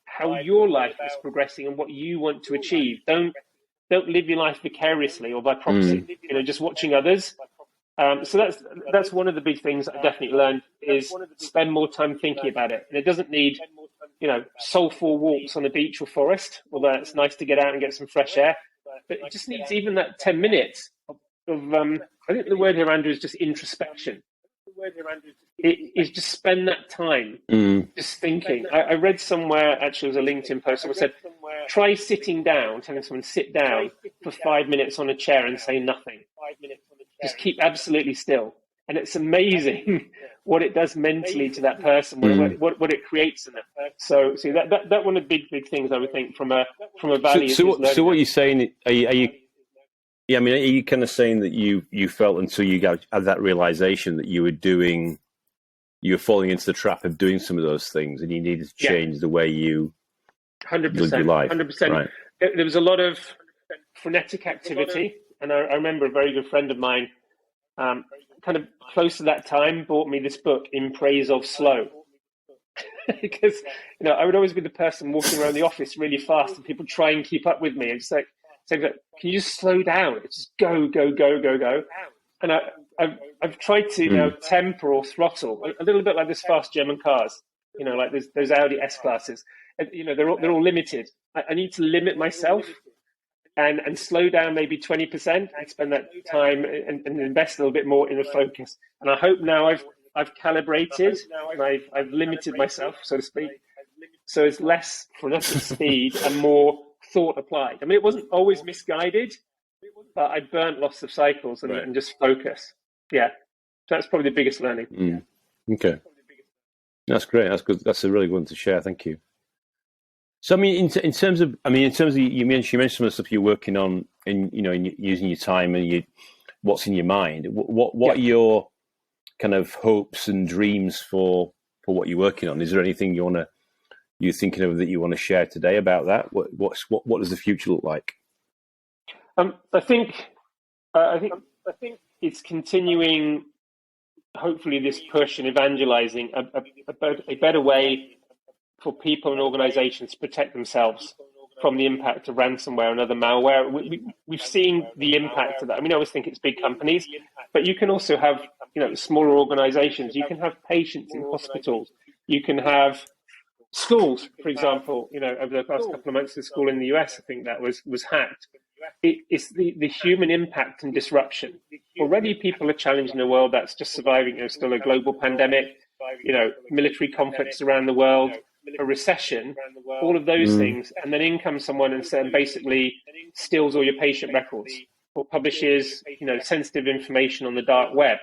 how your life is progressing and what you want to achieve? Don't live your life vicariously or by proxy, just watching others. So that's one of the big things I definitely learned, is spend more time thinking about it. And it doesn't need, soulful walks on the beach or forest, although it's nice to get out and get some fresh air. But it just needs even that 10 minutes of I think the word here, Andrew, is just introspection. is just spend that time just thinking. I read somewhere, actually, it was a LinkedIn post, someone said, try sitting down, telling someone sit down for 5 minutes on a chair and say nothing. Just keep absolutely still. And it's amazing what it does mentally to that person, what it creates in them. So that one of the big things I would think from a value. So what you're saying, are you yeah, I mean, are you kind of saying that you felt until you had that realization that you were falling into the trap of doing some of those things, and you needed to change the way you 100%, lived your life? 100%. Right. There was a lot of frenetic activity, and I remember a very good friend of mine, kind of close to that time, bought me this book, In Praise of Slow. Because I would always be the person walking around the office really fast, and people try and keep up with me. It's like, can you just slow down? It's just go. And I've tried to now temper or throttle a little bit like this fast German cars. Like those Audi S classes. They're all limited. I need to limit myself and slow down maybe 20% and spend that time and invest a little bit more in the focus. And I hope now I've calibrated and I've limited myself, so to speak. So it's less frenetic speed and more thought applied. I mean, it wasn't always misguided, but I burnt lots of cycles and just focus. Yeah. So that's probably the biggest learning. Okay. That's great. That's good. That's a really good one to share. Thank you. So, I mean, in terms of you mentioned some of the stuff you're working on in using your time and what's in your mind. What are your kind of hopes and dreams for what you're working on? Is there anything you're thinking of that you want to share today about that? What does the future look like? I think it's continuing, hopefully, this push and evangelizing a better way for people and organizations to protect themselves from the impact of ransomware and other malware. We've seen the impact of that. I mean, I always think it's big companies, but you can also have, smaller organizations. You can have patients in hospitals. You can have schools, for example. Over the past couple of months, the school in the US, I think that was hacked. It's the human impact and disruption. Already people are challenged in a world that's just surviving, still a global pandemic, military conflicts around the world, a recession, all of those things. And then in comes someone and basically steals all your patient records or publishes, sensitive information on the dark web.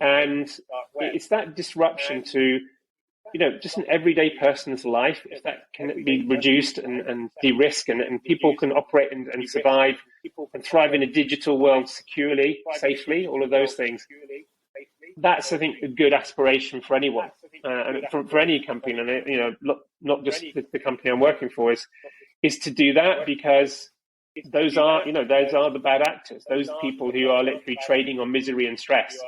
And it's that disruption to, just an everyday person's life, if that can be reduced and de-risked and people can operate and survive and thrive in a digital world securely, safely, all of those things. That's, I think, a good aspiration for anyone, and for any company, and not just the company I'm working for, is to do that, because those are the bad actors, those people who are literally trading on misery and stress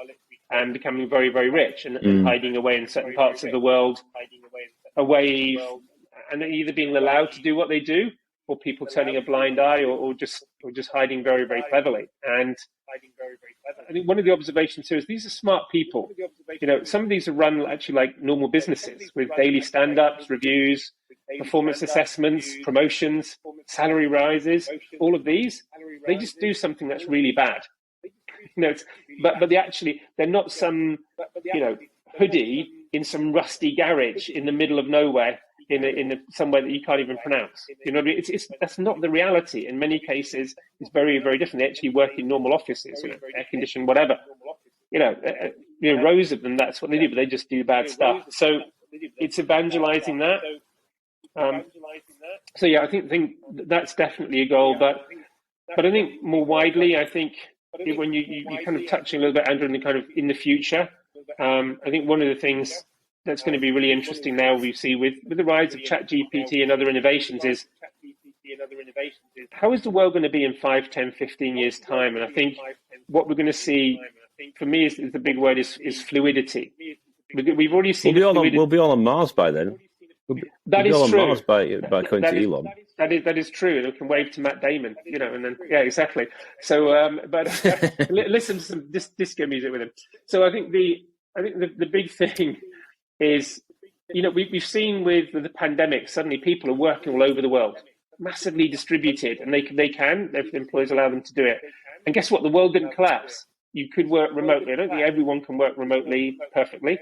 and becoming very, very rich and hiding away in certain parts of the world, away, and either being allowed to do what they do, or people turning a blind eye, or just hiding very, very cleverly. And I think one of the observations here is these are smart people. Some of these are run actually like normal businesses with daily stand-ups, reviews, performance assessments, promotions, salary rises. All of these, they just do something that's really bad. But they're not some hoodie in some rusty garage in the middle of nowhere in somewhere that you can't even pronounce. That's not the reality. In many cases, it's very, very different. They actually work in normal offices, air conditioned, whatever. Rows of them, that's what they do, but they just do bad stuff. So it's evangelizing that. I think that's definitely a goal. But I think more widely, I think when you kind of touching a little bit, Andrew, in the future, I think one of the things that's going to be really interesting now we see with the rise of Chat GPT and other innovations is how is the world going to be in 5, 10, 15 years time? And I think what we're going to see, for me, is the big word is fluidity. We've already seen we'll be all on Mars by then. That is true. On Mars by going to Elon. That is true, and we can wave to Matt Damon, and then exactly. So, but listen to some disco music with him. So I think the big thing is, we've seen with the pandemic, suddenly people are working all over the world, massively distributed, and they can if the employers allow them to do it. And guess what? The world didn't collapse. you could work remotely. I don't think everyone can work remotely perfectly,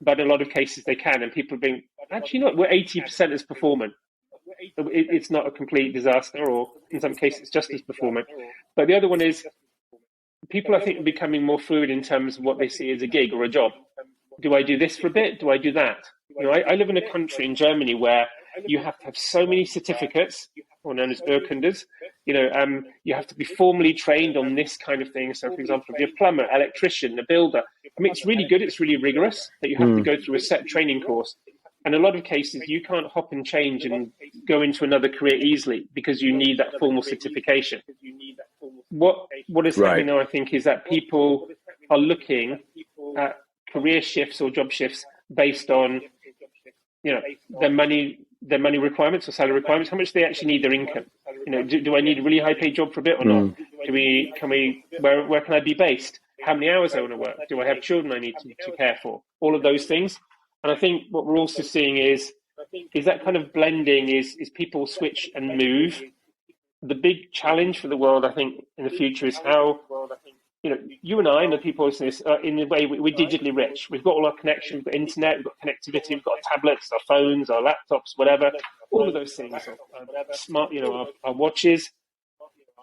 but in a lot of cases they can. And people are being, actually not, we're 80% as performant. It's not a complete disaster, or in some cases just as performant. But the other one is people, I think, are becoming more fluid in terms of what they see as a gig or a job. Do I do this for a bit? Do I do that? I live in a country in Germany where you have to have so many certificates, or known as Urkunders. You have to be formally trained on this kind of thing. So, for example, if you're a plumber, electrician, a builder, I mean, it's really good. It's really rigorous that you have to go through a set training course. And in a lot of cases, you can't hop and change and go into another career easily because you need that formal certification. What is happening now, I think, is that people are looking at career shifts or job shifts based on, their money requirements or salary requirements. How much they actually need their income. Do I need a really high paid job for a bit or not? Where can I be based? How many hours I want to work? Do I have children I need to care for? All of those things. And I think what we're also seeing is that kind of blending is people switch and move. The big challenge for the world, I think, in the future is how, you and I and the people listening to this, in a way, we're digitally rich. We've got all our connection, we've got internet, we've got connectivity, we've got our tablets, our phones, our laptops, whatever, all of those things, our smart, our watches.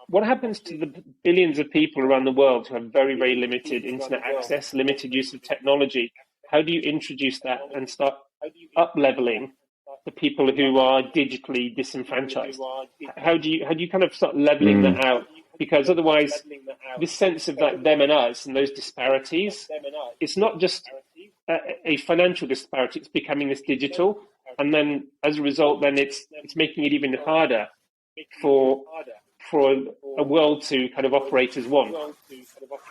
What happens to the billions of people around the world who have very, very limited internet access, limited use of technology? How do you introduce that and start up-leveling the people who are digitally disenfranchised? How do you kind of start leveling that out? Because otherwise, this sense of like them and us and those disparities, it's not just a financial disparity, it's becoming this digital. And then as a result, then it's making it even harder for a world to kind of operate as one.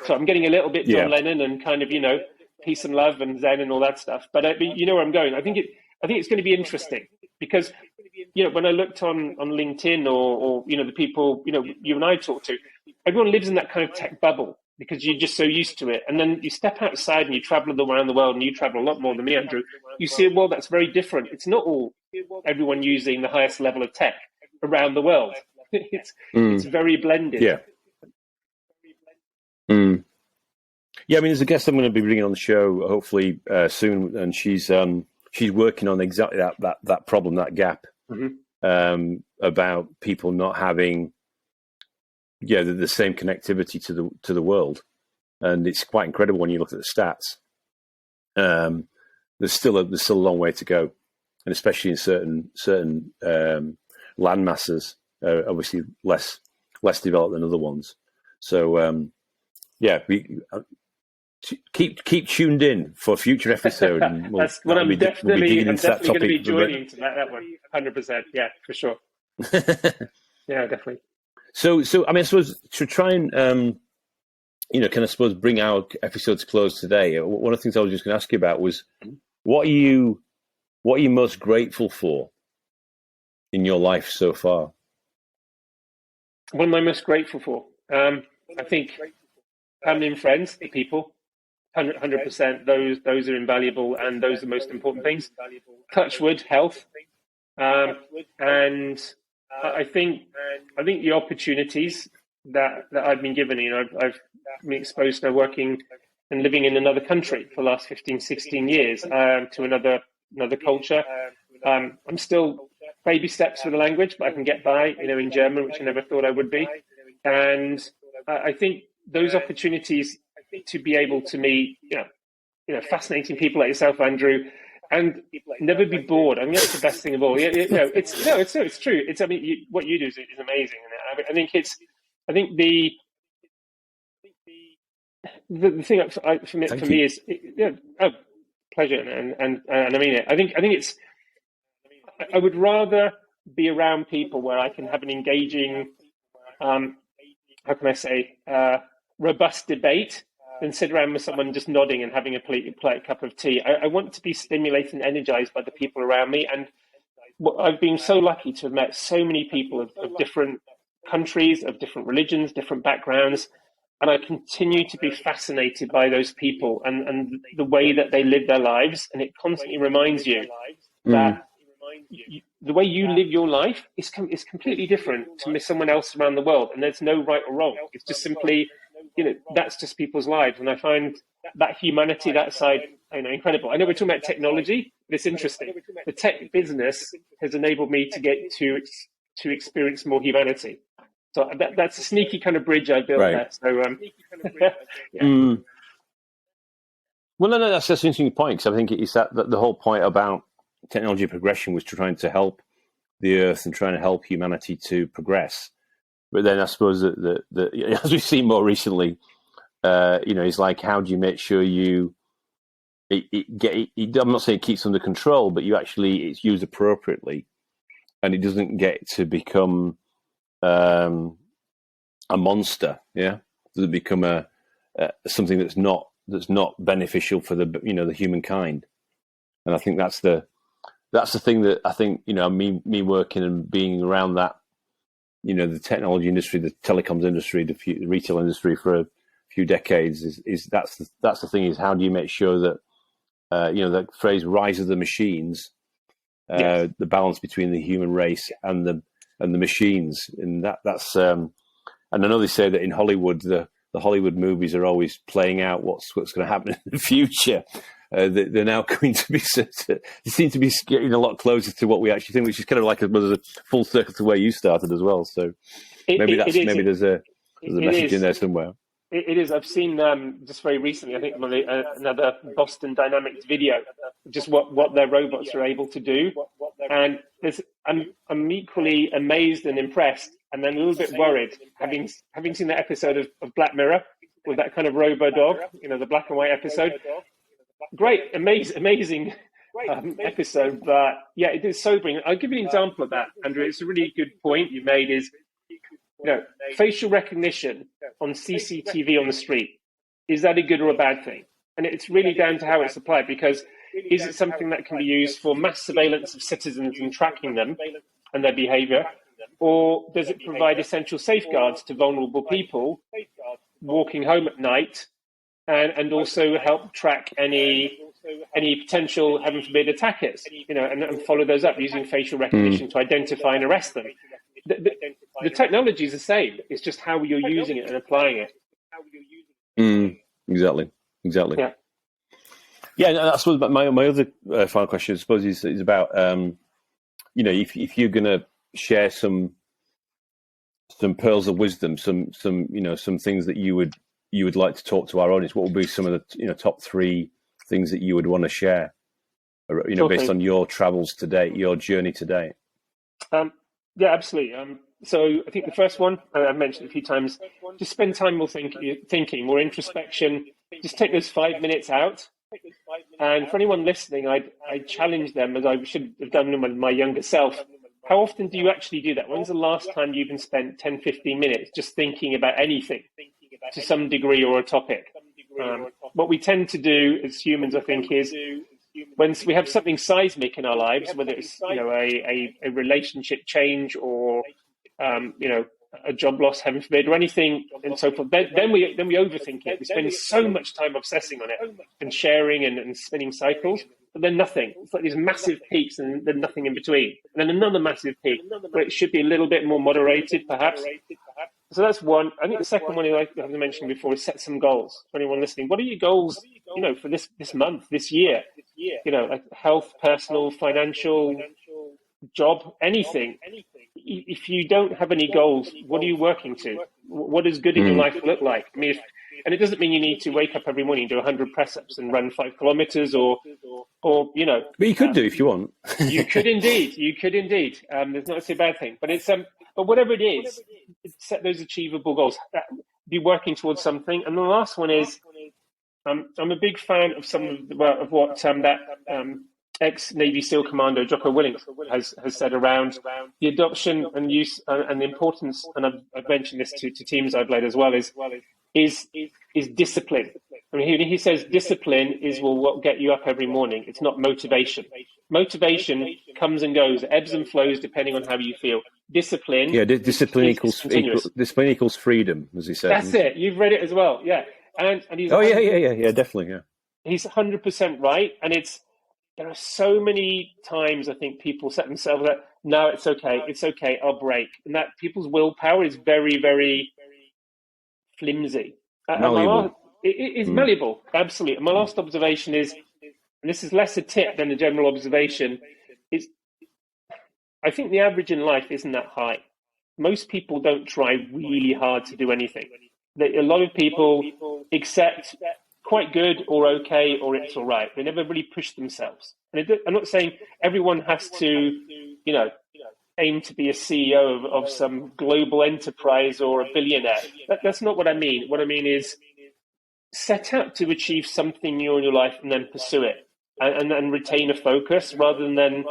So I'm getting a little bit John Lennon and kind of, peace and love and Zen and all that stuff. But you know where I'm going. I think it's going to be interesting because, when I looked on LinkedIn or the people, you and I talk to, everyone lives in that kind of tech bubble because you're just so used to it. And then you step outside and you travel around the world, and you travel a lot more than me, Andrew. You see a world that's very different. It's not everyone using the highest level of tech around the world. It's very blended. Yeah. Yeah, I mean, there's a guest I'm going to be bringing on the show hopefully soon, and she's working on exactly that problem, that gap, about people not having, the same connectivity to the world, and it's quite incredible when you look at the stats. There's still a long way to go, and especially in certain land masses, obviously less developed than other ones. So keep tuned in for a future episode. And that's what I'm definitely going to be joining to that one. 100%, yeah, for sure. Yeah, definitely. So I mean, I suppose to try and bring our episode to close today. One of the things I was just going to ask you about was what are you most grateful for in your life so far? What am I most grateful for? I think family and friends, the people. 100%. Those are invaluable, and those are the most important things. Touch wood, health, and I think the opportunities that I've been given. I've been exposed to working and living in another country for the last 15, 16 years, to another culture. I'm still baby steps with the language, but I can get by, in German, which I never thought I would be. And I think those opportunities to be able to meet, fascinating people like yourself, Andrew, and never be bored. I think that's the best thing of all. It's true. What you do is amazing. And I think the thing for me is, pleasure, and I mean it. I think I would rather be around people where I can have an engaging, robust debate than sit around with someone just nodding and having a cup of tea. I want to be stimulated and energized by the people around me. And I've been so lucky to have met so many people of different countries, of different religions, different backgrounds. And I continue to be fascinated by those people and the way that they live their lives. And it constantly reminds you that the way you live your life is completely different to someone else around the world. And there's no right or wrong. It's just simply that's just people's lives. And I find that humanity, that side, incredible. I know we're talking about technology, but it's interesting. The tech business has enabled me to get to experience more humanity. So that's a sneaky kind of bridge I built there. So, yeah. Well, no, that's an interesting point, because I think it's that the whole point about technology progression was trying to help the Earth and trying to help humanity to progress. But then I suppose that as we've seen more recently, it's like, how do you make sure I'm not saying it keeps under control, but it's used appropriately, and it doesn't get to become a monster. Yeah, does it become something that's not beneficial for the humankind? And I think that's the thing that I think me working and being around that, the technology industry, the telecoms industry, the retail industry for a few decades is that's the thing, is how do you make sure that that phrase "rise of the machines," the balance between the human race and the machines, and that's and I know they say that in Hollywood the Hollywood movies are always playing out what's going to happen in the future. They're now going to be they seem to be getting a lot closer to what we actually think, which is kind of like a full circle to where you started as well. So maybe there's a message in there somewhere. It is. I've seen just very recently, I think, another Boston Dynamics video, just what their robots are able to do, and I'm equally amazed and impressed, and then a little bit worried, having seen that episode of Black Mirror with that kind of robo dog, the black and white episode. Great, amazing episode, but yeah, it is sobering. I'll give you an example of that, Andrew. It's a really good point you made. Is facial recognition on CCTV on the street, is that a good or a bad thing? And it's really down to how it's applied, because is it something that can be used for mass surveillance of citizens and tracking them and their behavior, or does it provide essential safeguards to vulnerable people walking home at night, and also help track any potential, heaven forbid, attackers, and follow those up using facial recognition to identify and arrest them? The technology is the same. It's just how you're using it and applying it. Exactly. Yeah, I suppose my other final question, I suppose, is about if you're going to share some pearls of wisdom, some things that you would like to talk to our audience, what would be some of the top 3 things that you would want to share, based on your travels to date, your journey to date? Yeah, absolutely. So I think the first one, I've mentioned a few times, just spend time more thinking, more introspection. Just take those 5 minutes out. And for anyone listening, I challenge them, as I should have done with my younger self. How often do you actually do that? When's the last time you've been spent 10, 15 minutes just thinking about anything to some degree or a topic? What we tend to do as humans, I think, is when we have something seismic in our lives, whether it's a relationship change or a job loss, heaven forbid, or anything, and so forth, then we overthink it. We spend so much time obsessing on it and sharing and spinning cycles, but then nothing. It's like these massive peaks and then nothing in between, and then another massive peak where it should be a little bit more moderated, perhaps. So that's one. I think the second one, like I mentioned before, is set some goals. For anyone listening, what are your goals, for this month, this year? Like health, personal, financial, job, anything. If you don't have any goals, what are you working to? What does good in your life look like? I mean, and it doesn't mean you need to wake up every morning and do 100 press-ups and run 5 kilometers or. But you could do if you want. You could indeed. There's not a bad thing, but it's but whatever it is, set those achievable goals. Be working towards something. And the last one is, I'm a big fan of some of what that ex-Navy SEAL Commando Jocko Willink has said around the adoption and use and the importance, and I've mentioned this to teams I've led as well, is discipline. I mean, he says discipline is what will get you up every morning. It's not motivation. Motivation comes and goes, ebbs and flows depending on how you feel. Discipline. Yeah, discipline equals freedom, as he said. That's it. You've read it as well, yeah. And he's yeah, definitely, yeah. He's 100% right, and there are so many times I think people set themselves up, no, it's okay, I'll break. And that people's willpower is very, very flimsy. Malleable. It is malleable, absolutely. And my last observation is, and this is less a tip than a general observation, is I think the average in life isn't that high. Most people don't try really hard to do anything. A lot of people accept quite good or okay or it's all right. They never really push themselves. And I'm not saying everyone has to, aim to be a CEO of some global enterprise or a billionaire. That's not what I mean. What I mean is set out to achieve something new in your life and then pursue it and retain a focus rather than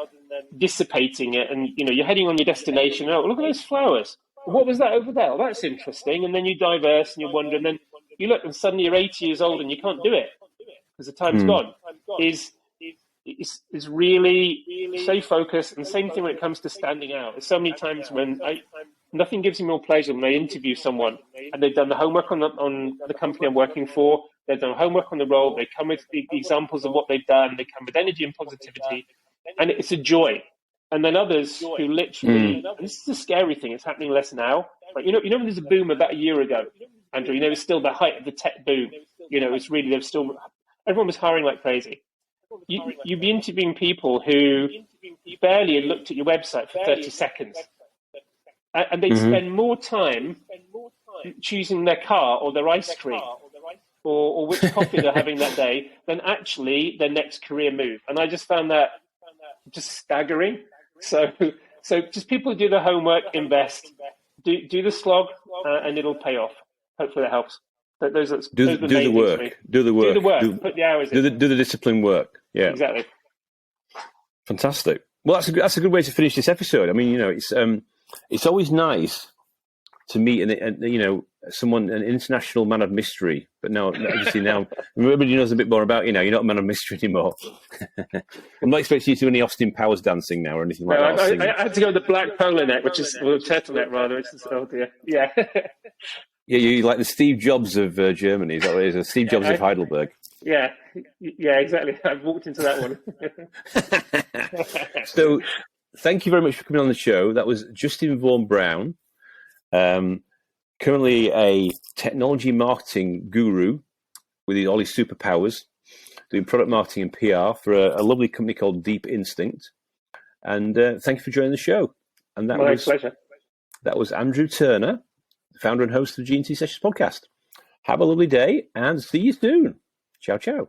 dissipating it. And, you're heading on your destination. Oh, look at those flowers. What was that over there? Oh, that's interesting. And then you diverse and you wonder, and then you look and suddenly you're 80 years old and you can't do it because the time's gone. Is really stay focused. And same thing when it comes to standing out. There's so many times when nothing gives me more pleasure when I interview someone and they've done the homework on the company I'm working for. They've done homework on the role. They come with the examples of what they've done. They come with energy and positivity, and it's a joy. And then others who literally, this is the scary thing. It's happening less now. But when there's a boom about a year ago, Andrew. It's still the height of the tech boom. It's really everyone was hiring like crazy. You'd be interviewing people who barely had looked at your website for 30 seconds. And they'd spend more time choosing their car or their ice cream or which coffee they're having that day than actually their next career move. And I just found that just staggering. So just people who do the homework, invest, do the slog, and it'll pay off. Hopefully that helps. Do the work. Put the hours in. Do the disciplined work. Yeah, exactly. Fantastic. Well, that's a good way to finish this episode. I mean, it's always nice to meet an international man of mystery. But now, obviously, now everybody knows a bit more about you're not a man of mystery anymore. I'm not expecting you to do any Austin Powers dancing now or anything like that. I had to go with the black polo neck, which is turtleneck rather. Oh dear, yeah. Yeah, you like the Steve Jobs of Germany. Is that what it is? Steve Jobs of Heidelberg. Yeah, exactly. I've walked into that one. So, thank you very much for coming on the show. That was Justin Vaughan-Brown, currently a technology marketing guru with all his superpowers, doing product marketing and PR for a lovely company called Deep Instinct. And thank you for joining the show. And My pleasure. That was Andrew Turner, founder and host of the G&T Sessions podcast. Have a lovely day and see you soon. Ciao, ciao.